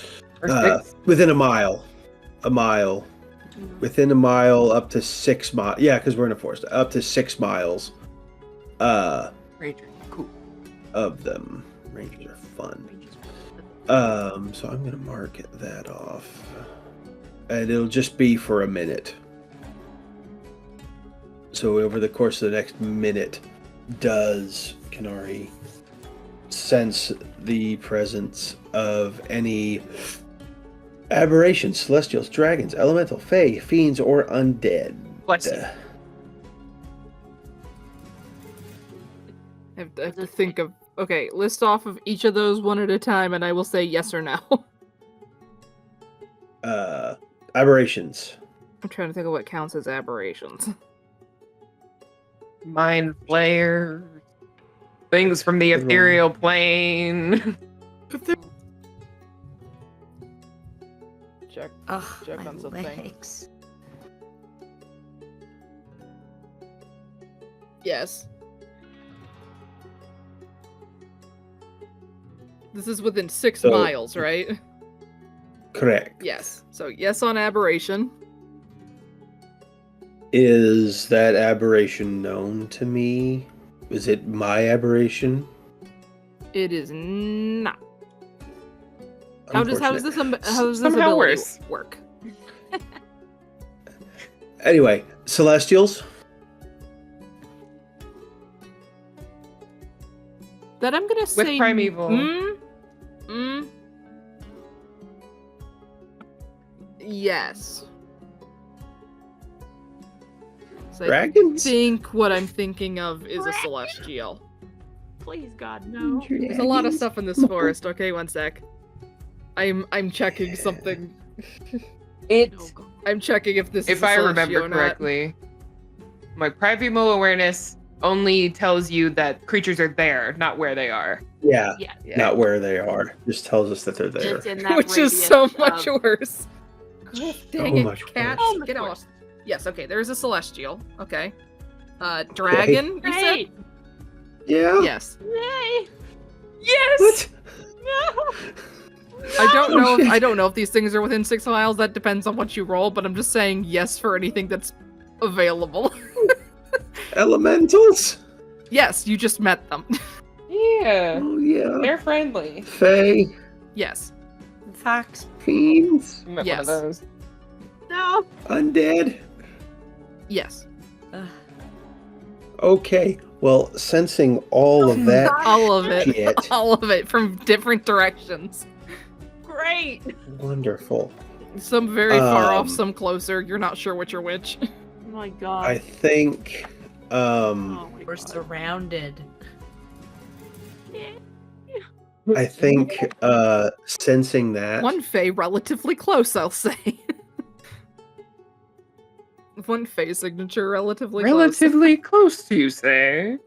Or six? Within a mile. Within a mile up to 6 miles. Yeah, because we're in a forest. Up to 6 miles. Ranger, cool. Of them. Rangers are fun. So I'm gonna mark that off. And it'll just be for a minute. So over the course of the next minute, does Kenari sense the presence of any aberrations, celestials, dragons, elemental, fae, fiends, or undead? Bless you. I have to think of... Okay, list off of each of those one at a time, and I will say yes or no. Aberrations. I'm trying to think of what counts as aberrations. Mind flayer. Things from the ethereal plane. Check Ugh, my on something. legs. Yes. This is within 6 So- miles, right? Correct. Yes. So yes on aberration. Is that aberration known to me? Is it my aberration? It is not. How does this Somehow ability worse. work? Anyway, celestials. That I'm gonna say primeval. Yes. So Dragons? I think what I'm thinking of is a celestial. Please, God, no. There's a lot of stuff in this forest. Okay, one sec. I'm checking something. I'm checking if this is If a I celestial remember or not. correctly, my primeval awareness only tells you that creatures are there, not where they are. Yeah, Yeah. not where they are. Just tells us that they're there. It's in that Which is radius so much of- worse. Oh, dang it, much cat. worse. So Get much off. Yes, okay, there's a celestial. Okay. Dragon, you said? Great! Yeah. Yes. Yay! Yes! No! I don't know if these things are within 6 miles. That depends on what you roll, but I'm just saying yes for anything that's available. Elementals. Yes, you just met them. Yeah. Oh yeah. They're friendly. Fae, Yes. Fox. fiends, Met Yes. one of those. No! undead. Yes. Ugh. Okay. Well, sensing all of that All of it. shit. All of it from different directions. Great! Wonderful. Some very far off, Um, some closer. You're not sure which are which. Oh my God. I think. Oh my We're God. surrounded. I think. Sensing that. One Fae relatively close, I'll say. One face signature relatively Relatively close, you say?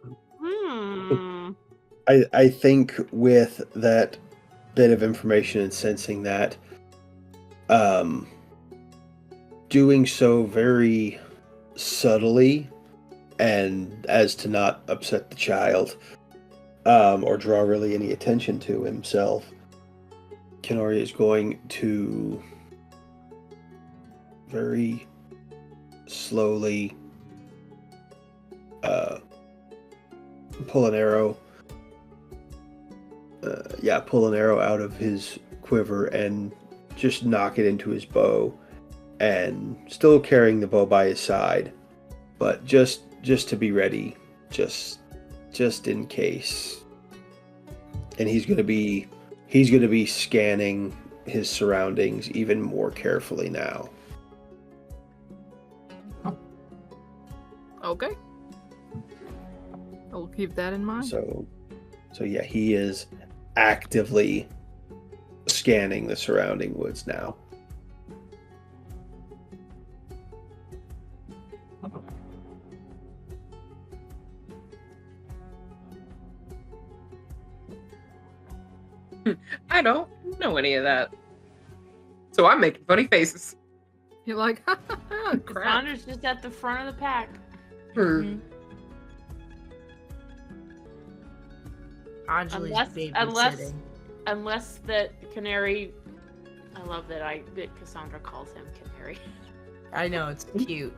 I think with that bit of information and sensing that, doing so very subtly and as to not upset the child, or draw really any attention to himself, Kenari is going to very slowly pull an arrow. Pull an arrow out of his quiver and just knock it into his bow, and still carrying the bow by his side, but just to be ready, just in case. And he's gonna be scanning his surroundings even more carefully now. Okay. I'll keep that in mind. So yeah, he is actively scanning the surrounding woods now. I don't know any of that. So I'm making funny faces. You're like, ha ha ha, crap. Cassandra's just at the front of the pack. Anjeli's babysitting. Unless that Kenari, I love that Cassandra calls him Kenari. I know, it's cute.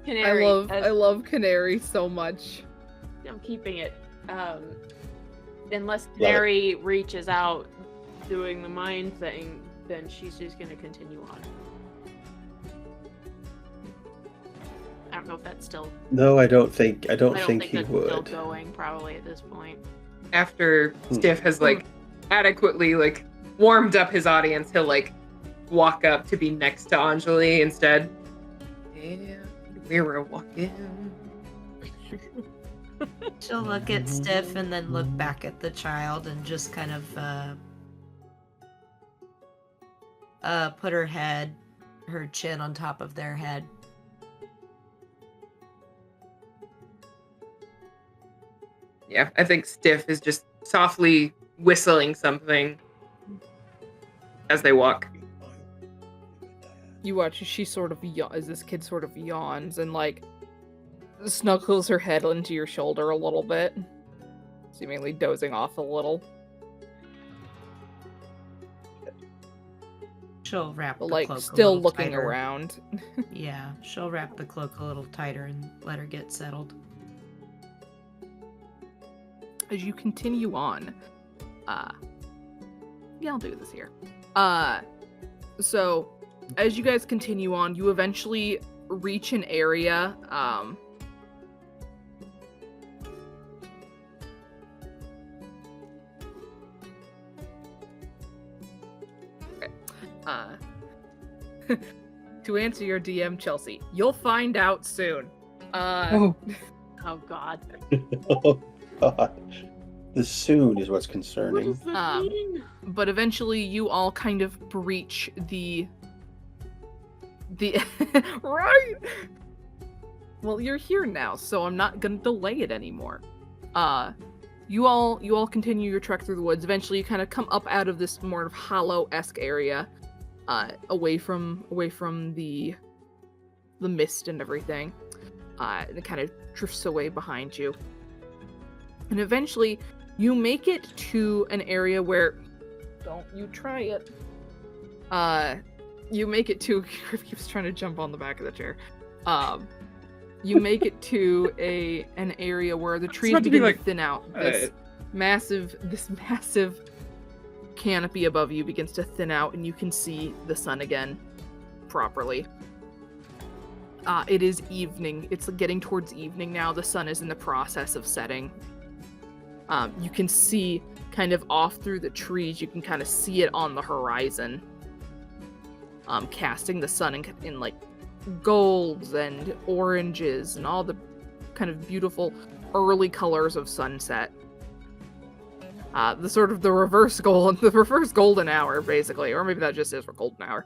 Kenari. I love Kenari so much. I'm keeping it. Unless Kenari reaches out doing the mind thing, then she's just gonna continue on. I don't know if that's still. No, I don't think he that's would. Still going probably at this point. After Stiff has adequately warmed up his audience, he'll walk up to be next to Anjeli instead. Yeah, we're walking. She'll look at Stiff and then look back at the child and just kind of put her chin on top of their head. Yeah, I think Stiff is just softly whistling something as they walk. You watch as she as this kid sort of yawns and snuggles her head into your shoulder a little bit, seemingly dozing off a little. She'll wrap the But cloak still a little looking tighter. around. Yeah, she'll wrap the cloak a little tighter and let her get settled. As you continue on, I'll do this here. So as you guys continue on, you eventually reach an area, to answer your DM, Chelsea, you'll find out soon. Oh God. Oh God. The soon is what's concerning. What does that mean? But eventually you all kind of breach the right. Well, you're here now, so I'm not gonna delay it anymore. You all continue your trek through the woods. Eventually you kind of come up out of this more of hollow-esque area, away from the mist and everything. And it kind of drifts away behind you. And eventually you make it to an area where, don't you try it. You make it to, Griff keeps trying to jump on the back of the chair. You make it to an area where the trees begin to thin out. This massive canopy above you begins to thin out, and you can see the sun again properly. It is evening. It's getting towards evening now. The sun is in the process of setting. You can see kind of off through the trees, you can kind of see it on the horizon. Casting the sun in golds and oranges and all the kind of beautiful early colors of sunset. The reverse golden hour, basically, or maybe that just is for golden hour.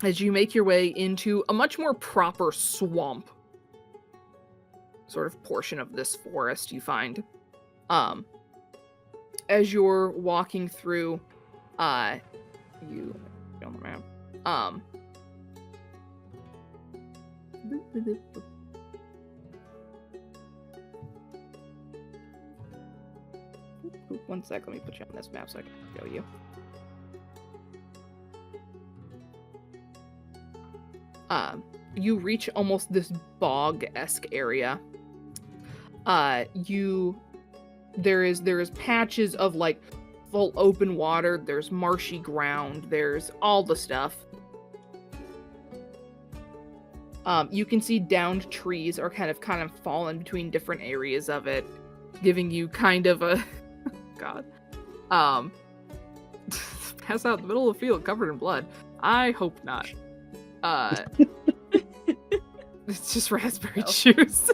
as you make your way into a much more proper swamp sort of portion of this forest, you find. As you're walking through, you on the map. One sec, let me put you on this map so I can show you. You reach almost this bog-esque area. There is patches of like full open water, there's marshy ground, there's all the stuff. You can see downed trees are kind of fallen between different areas of it, giving you kind of a God. Pass out in the middle of the field covered in blood. I hope not. It's just raspberry juice.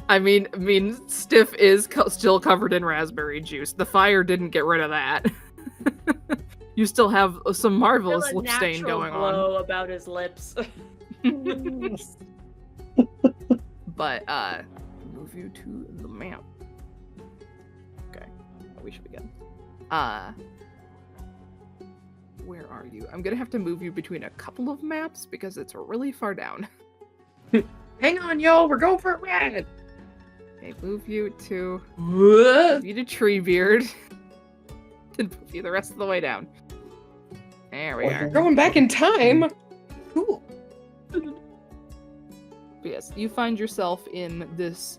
I mean, Stiff is still covered in raspberry juice. The fire didn't get rid of that. You still have some marvelous lip stain going glow on about his lips. But move you to the map. Okay, we should be good. Where are you? I'm gonna have to move you between a couple of maps because it's really far down. Hang on, y'all. We're going for a ride. Okay, move you to Treebeard. Then move you the rest of the way down. There we are. Going back in time. Cool. Yes, you find yourself in this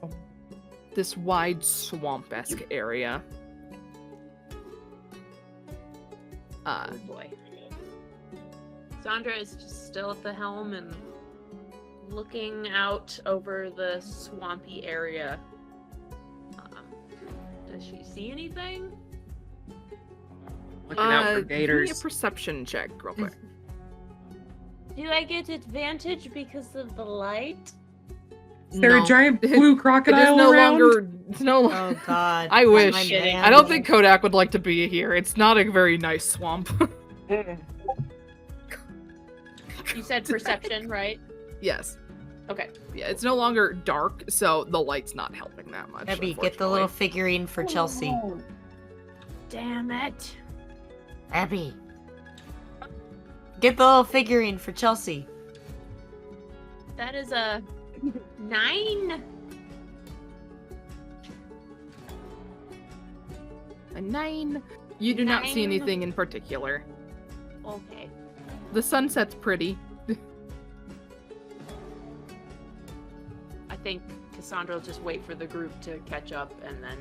wide swamp-esque area. Oh boy. Cassandra is just still at the helm and looking out over the swampy area. Does she see anything? Looking out for gators. Give me a perception check real quick. Do I get advantage because of the light? Is there a giant blue crocodile around? It's no longer. Oh God! I wish. kidding. I don't think Kodak would like to be here. It's not a very nice swamp. You said perception, right? Yes. Okay. Yeah, it's no longer dark, so the light's not helping that much. Webby, get the little figurine for Chelsea. Damn it. Webby, get the little figurine for Chelsea. That is a 9. A 9. You do not see anything in particular. Okay. The sunset's pretty. I think Cassandra will just wait for the group to catch up and then.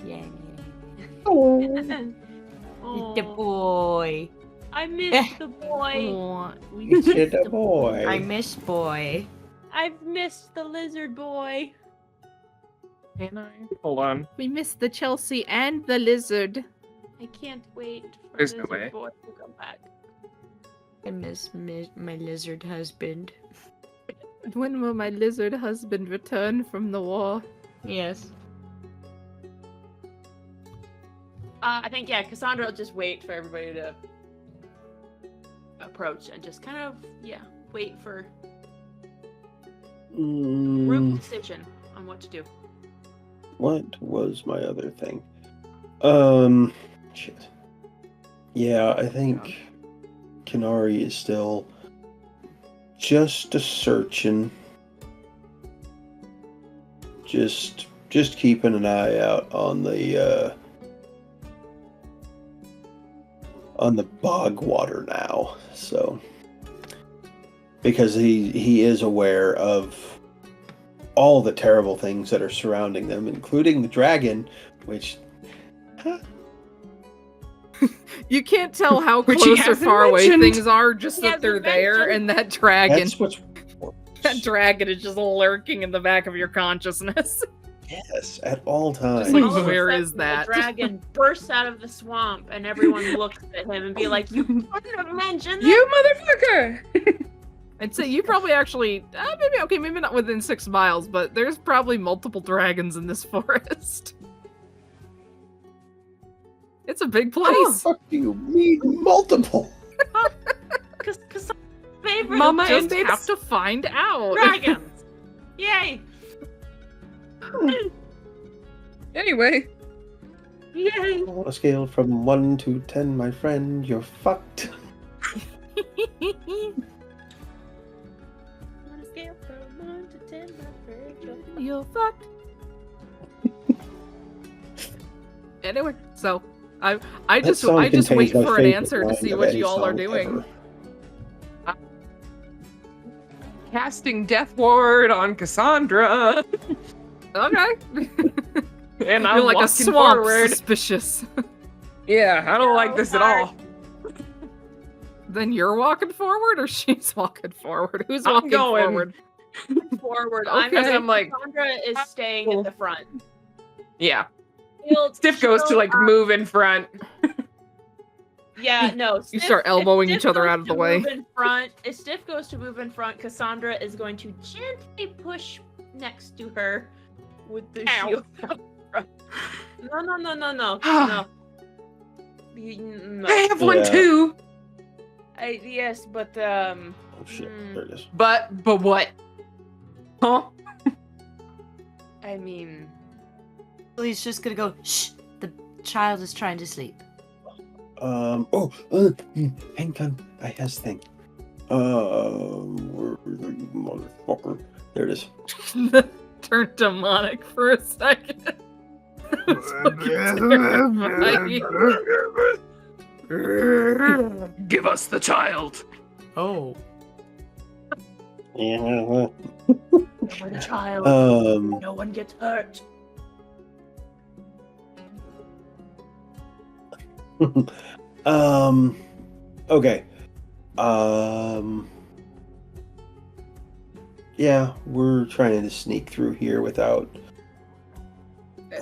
Yeah. Oh. The boy. I missed the boy. You said the boy. I miss boy. I've missed the lizard boy. Can I? Hold on. We missed the Chelsea and the lizard. I can't wait for There's no lizard way. boy to come back. I miss my lizard husband. When will my lizard husband return from the war? Yes. I think, yeah, Cassandra will just wait for everybody to approach and just kind of, wait for group decision on what to do. What was my other thing? Shit. Yeah, I think Kenari is still just a searching. Just keeping an eye out on the bog water now. So because he is aware of all the terrible things that are surrounding them, including the dragon, which you can't tell how Which close he or hasn't far away mentioned. things are, just that they're there, and that dragon. that's what's That dragon is just lurking in the back of your consciousness. yes, at all times. Just like, All of a where sudden, is that? The dragon bursts out of the swamp, and everyone looks at him and be like, "You couldn't have mentioned that." You motherfucker! I'd say you probably actually, maybe not within 6 miles, but there's probably multiple dragons in this forest. It's a big place. What do you mean multiple? Mama You'll and just have to find out. Dragons! Yay! Anyway. Yay! On a scale from 1 to 10, my friend, you're fucked. On a scale from 1 to 10, my friend, You're fucked. Anyway, so I just wait for an answer to see what you all are doing. Casting Death Ward on Cassandra. Okay. And I'm You're like a walking swamp forward. suspicious. Yeah, I don't like this at all. Then you're walking forward or she's walking forward? Who's I'm walking going. forward? forward. Okay. I'm like, Cassandra is staying at the front. yeah. Stiff Goes to like move in front. Yeah, no. You start elbowing each other out of the way. If Stiff goes to move in front, Cassandra is going to gently push next to her with the shield. No. No. I have one too. Yes, but Oh shit, there it is. But what? Huh? I mean, He's just gonna go, shh, the child is trying to sleep. Hang on, I has thing. Where are you, motherfucker? There it is. Turned demonic for a second. Give us the child. Oh. Yeah. for the child. No one gets hurt. Okay. Yeah, we're trying to sneak through here without. Do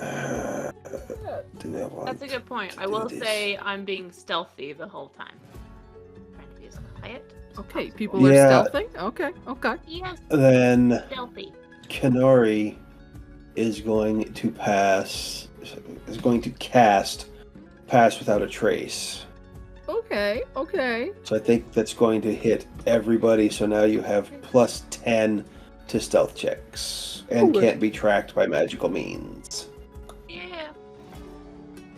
I want That's a good point. to I do will this? say I'm being stealthy the whole time. Trying to be as quiet. Okay, people are Yeah. stealthing. Okay. Yes, Then stealthy. Kenari is going to cast Pass Without a Trace. Okay. So I think that's going to hit everybody. So now you have plus 10 to stealth checks and can't be tracked by magical means. Yeah,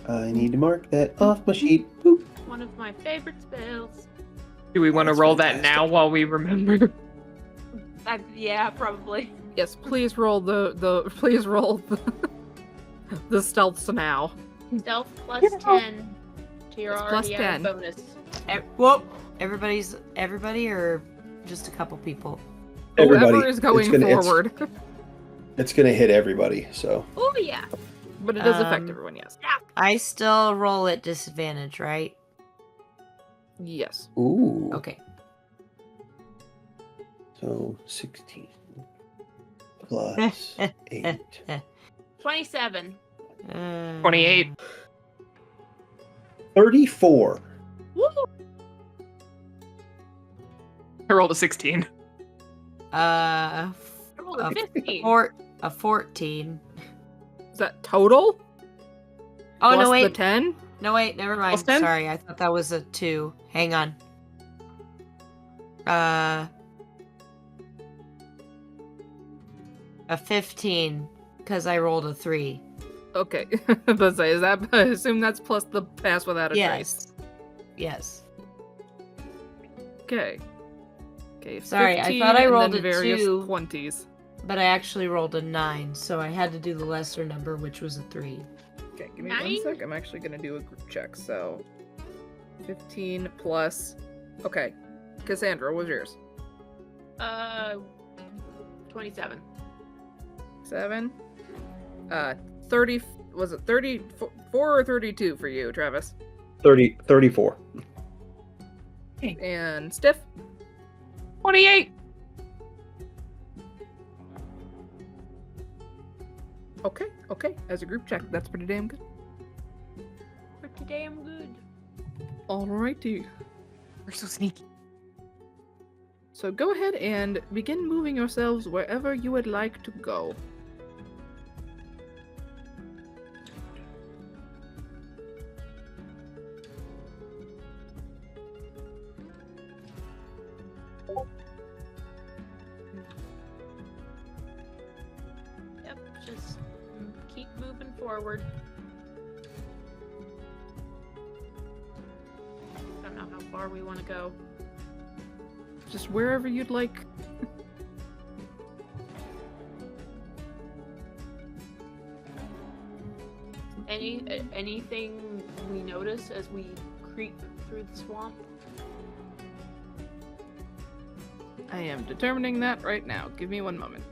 I need to mark that off my sheet. Boop. one of my favorite spells. Do we want to That's roll that fantastic. now while we remember? Yeah, probably. Yes, please roll the the stealths now. Stealth plus 10 to your It's plus already 10. bonus. Whoop! Everybody or just a couple people? Everybody. Whoever is going forward. It's going to hit everybody. So Oh yeah. But it does affect everyone, yes. I still roll at disadvantage, right? Yes. ooh. Okay. So 16 plus 8. 27. 28. 34. Woo! I rolled a 16. I rolled a 15. A 14. Is that total? Oh, Plus no, wait. the 10? No, wait, never mind. Plus 10? Sorry, I thought that was a 2. Hang on. A 15, because I rolled a 3. Okay. But say, I assume that's plus the pass without a trace. Yes. Okay. Okay. Sorry, I 15 thought I and rolled then a various 2. 20s. But I actually rolled a 9, so I had to do the lesser number, which was a 3. Okay, give me 9? 1 sec. I'm actually gonna do a group check. So 15 plus. Okay. Cassandra, what was yours? 27. 7. 30. Was it 34 or 32 for you, Travis? 34. And Stiff? 28. Okay. As a group check, that's pretty damn good. Pretty damn good. Alrighty. We're so sneaky. So go ahead and begin moving yourselves wherever you would like to go. forward. I don't know how far we want to go. Just wherever you'd like. Anything we notice as we creep through the swamp? I am determining that right now. Give me one moment.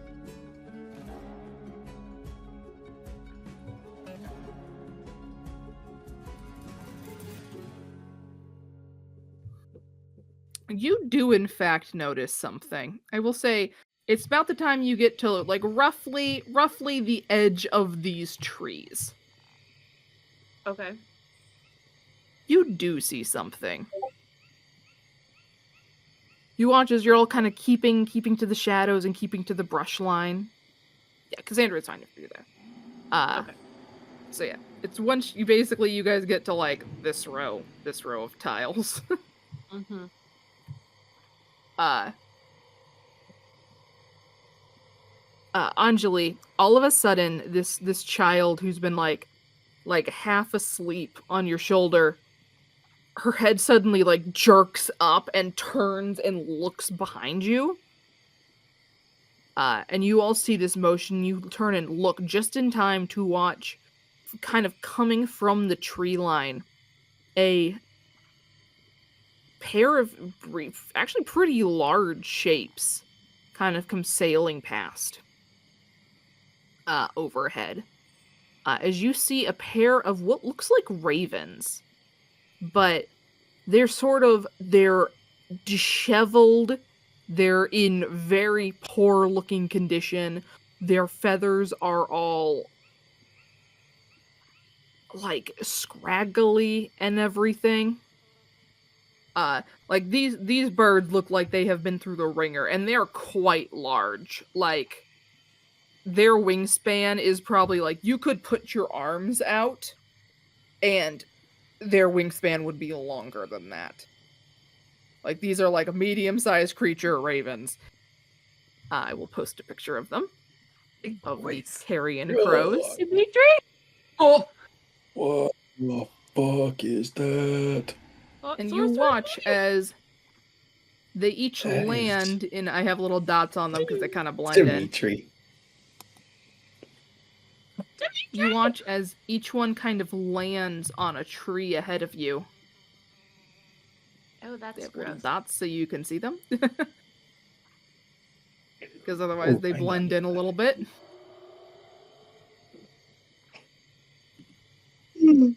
You do in fact notice something. I will say it's about the time you get to like roughly the edge of these trees. Okay. You do see something. You watch as you're all kind of keeping to the shadows and keeping to the brush line. Yeah, Cassandra is fine if you do that. Okay. So yeah, it's once you guys get to like this row of tiles. Mm-hmm. Anjeli, all of a sudden, this child who's been like half asleep on your shoulder, her head suddenly like jerks up and turns and looks behind you. And you all see this motion. You turn and look just in time to watch, kind of coming from the tree line, a pair of actually pretty large shapes kind of come sailing past overhead. As you see a pair of what looks like ravens, but they're disheveled, they're in very poor looking condition, their feathers are all like scraggly and everything. Like these birds look like they have been through the ringer, and they're quite large. Like their wingspan is probably like you could put your arms out and their wingspan would be longer than that. Like these are like a medium-sized creature ravens. I will post a picture of them. Of these carrion crows. Dimitri? Oh, What the fuck is that? Oh, And so you it's watch right as they each That is- land in. I have little dots on them because they kind of blend in. Dimitri. You watch as each one kind of lands on a tree ahead of you. Oh, They that's have little gross. dots so you can see them. Because otherwise Oh, they I blend know. in a little bit. Do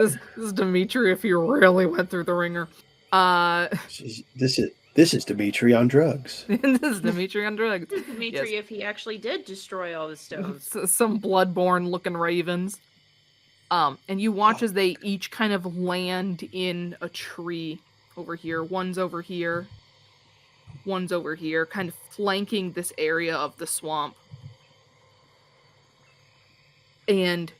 I- This is Dimitri if you really went through the ringer. This is Dimitri on drugs. This is Dimitri on drugs. This is Dimitri if he actually did destroy all the stones. Some bloodborne looking ravens. And you watch as they each kind of land in a tree over here. One's over here. One's over here, kind of flanking this area of the swamp. And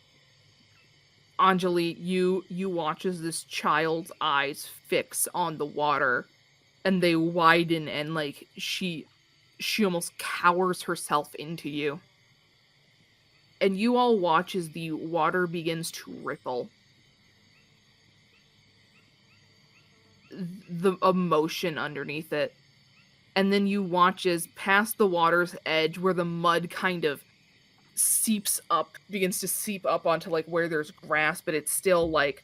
Anjeli, you watch as this child's eyes fix on the water, and they widen, and like she almost cowers herself into you. And you all watch as the water begins to ripple. The emotion underneath it. And then you watch as past the water's edge, where the mud kind of begins to seep up onto like where there's grass, but it's still like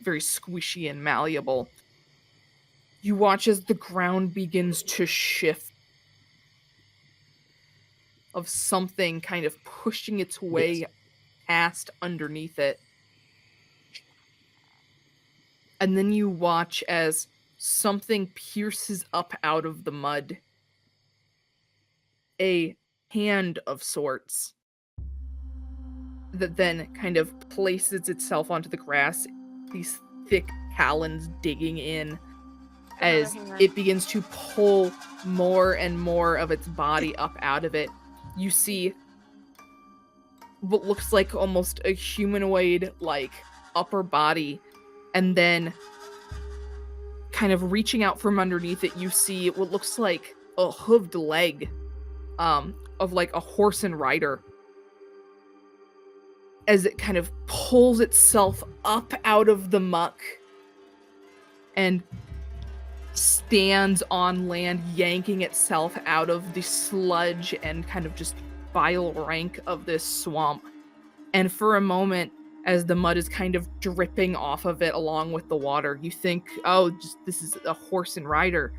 very squishy and malleable. You watch as the ground begins to shift, of something kind of pushing its way past underneath it. And then you watch as something pierces up out of the mud. A hand of sorts that then kind of places itself onto the grass, these thick talons digging in as it begins to pull more and more of its body up out of it. You see what looks like almost a humanoid like upper body, and then kind of reaching out from underneath it, you see what looks like a hooved leg of like a horse and rider. as it kind of pulls itself up out of the muck and stands on land, yanking itself out of the sludge and kind of just vile rank of this swamp. And for a moment, as the mud is kind of dripping off of it along with the water, you think, oh, this is a horse and rider.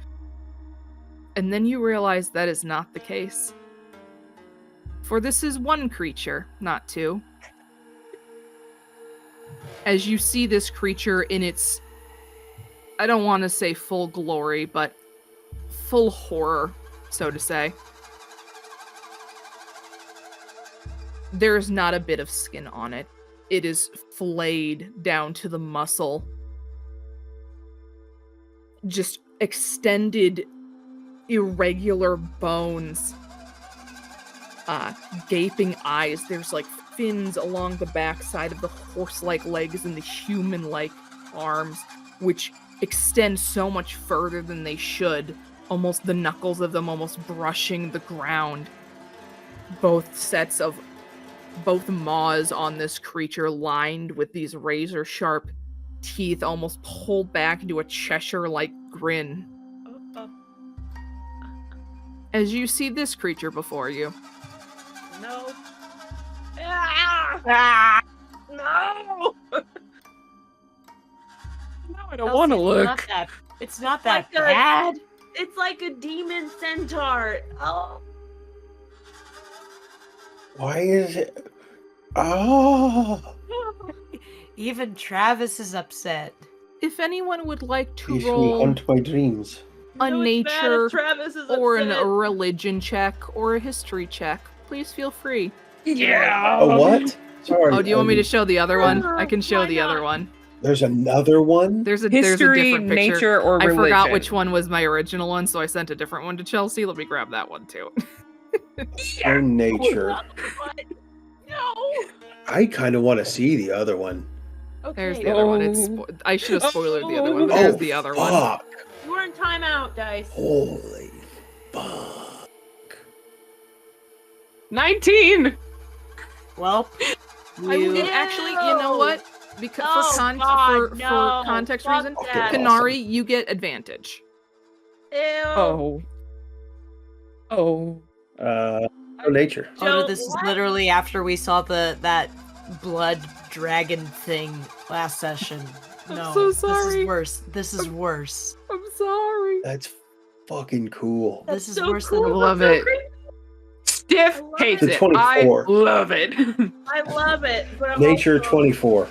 And then you realize that is not the case. For this is one creature, not two. As you see this creature in its, I don't want to say full glory, but full horror, so to say. There's not a bit of skin on it. It is flayed down to the muscle. Just extended, irregular bones. Gaping eyes. There's like fins along the backside of the horse-like legs and the human-like arms, which extend so much further than they should. Almost the knuckles of them almost brushing the ground. Both maws on this creature lined with these razor-sharp teeth almost pulled back into a Cheshire-like grin. As you see this creature before you. No. Ah! No! No, I don't want to look. It's not that Like a- bad. It's like a demon centaur. Oh. Why is it? Oh, Even Travis is upset. If anyone would like to peacefully roll haunt my dreams. a No, it's bad nature if Travis is or a upset. religion check or a history check, please feel free. Yeah. A what? Sorry. Oh, do you want me to show the other one? I can show Why the other not? one. There's another one? There's a History, different picture. nature, or I religion? forgot which one was my original one, so I sent a different one to Chelsea. Let me grab that one too. Or nature. What? No. I kind of want to see the other one. Okay. There's the other one. It's I should have spoiled the other one, but there's the other one. Fuck. We're in timeout, Dice. Holy fuck. 19! Well, I you would actually, you know what? Because Oh, God, for no. context Fuck reason, that. Kenari, you get advantage. Ew. Oh. Oh. Oh, nature. Oh, this is what? literally after we saw that blood dragon thing last session. I'm No, so this sorry. is worse. This is worse. I'm sorry. That's fucking cool. This is so worse cool. than Love That's so it. creepy. Stiff I love hates it. it. 24. I love it. I love it. But I'm Nature also- 24.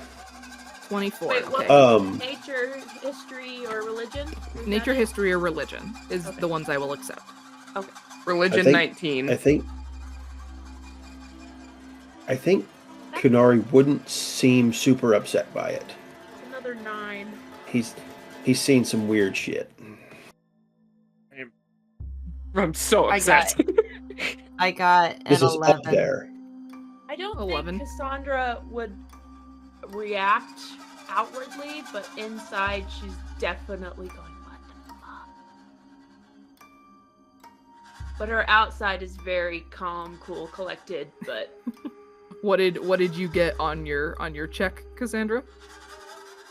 24. Wait, what? Okay. Nature, history, or religion? Is Nature, that it? history, or religion is Okay. the ones I will accept. Religion I 19. I think Kenari wouldn't seem super upset by it. Another 9. He's seen some weird shit. I'm so I upset. I got an This is 11. up there. I don't 11. think Cassandra would react outwardly, but inside she's definitely going, what the fuck? But her outside is very calm, cool, collected, but What did you get on your check, Cassandra?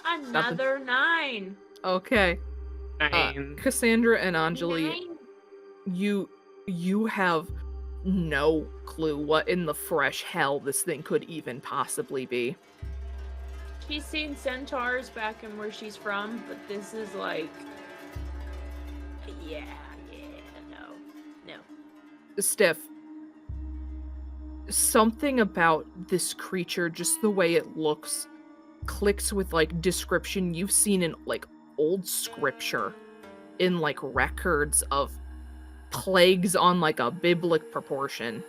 another 9. Okay. 9. Cassandra and Anjeli, 9. you have no clue what in the fresh hell this thing could even possibly be. She's seen centaurs back in where she's from, but this is like, yeah, no. Stiff. Something about this creature, just the way it looks, clicks with like description you've seen in like old scripture, in like records of plagues on like a biblic proportion.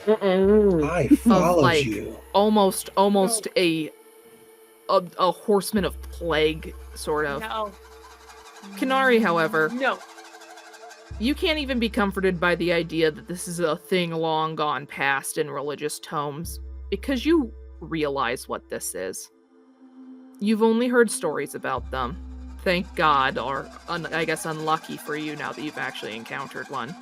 I followed like, you. Almost a horseman of plague, sort of. No. Kenari, however, No. you can't even be comforted by the idea that this is a thing long gone past in religious tomes, because you realize what this is. You've only heard stories about them. Thank God, or I guess unlucky for you now that you've actually encountered one.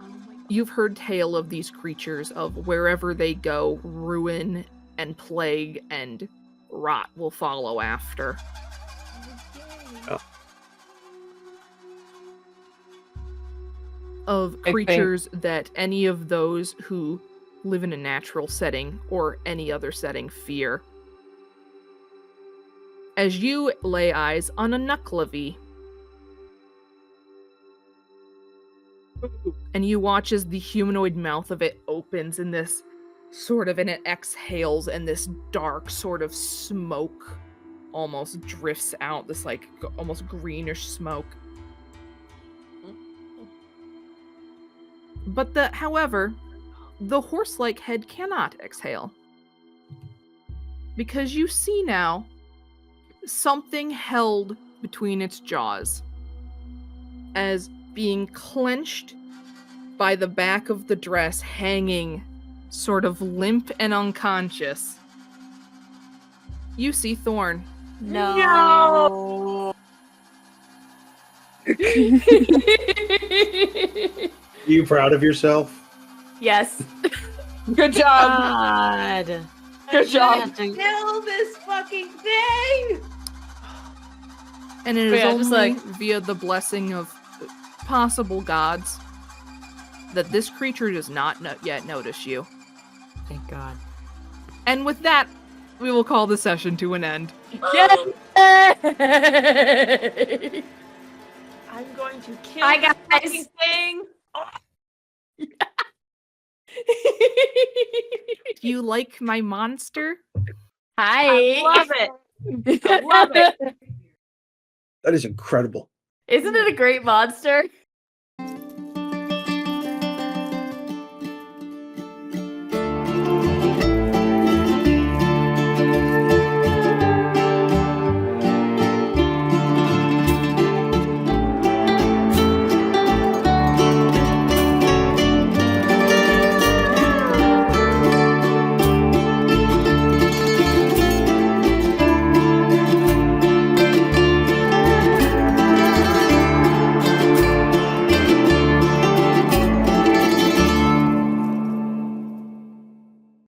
Oh my God. You've heard tale of these creatures, of wherever they go, ruin and plague and rot will follow after. Of creatures that any of those who live in a natural setting or any other setting fear. As you lay eyes on a Nuclavy, and you watch as the humanoid mouth of it opens and this sort of, and it exhales, and this dark sort of smoke almost drifts out, this like almost greenish smoke. But however, the horse-like head cannot exhale. Because you see now something held between its jaws, as being clenched by the back of the dress, hanging sort of limp and unconscious. You see Thorn. No. Are you proud of yourself? Yes. Good job. God. Good job. Kill this fucking thing. And it is Yeah, only just like- via the blessing of possible gods that this creature does not yet notice you. Thank God. And with that, we will call the session to an end. Yes. I'm going to kill Hi, this guys. fucking thing. Do you like my monster? Hi. I love it. I love it. That is incredible. Isn't it a great monster?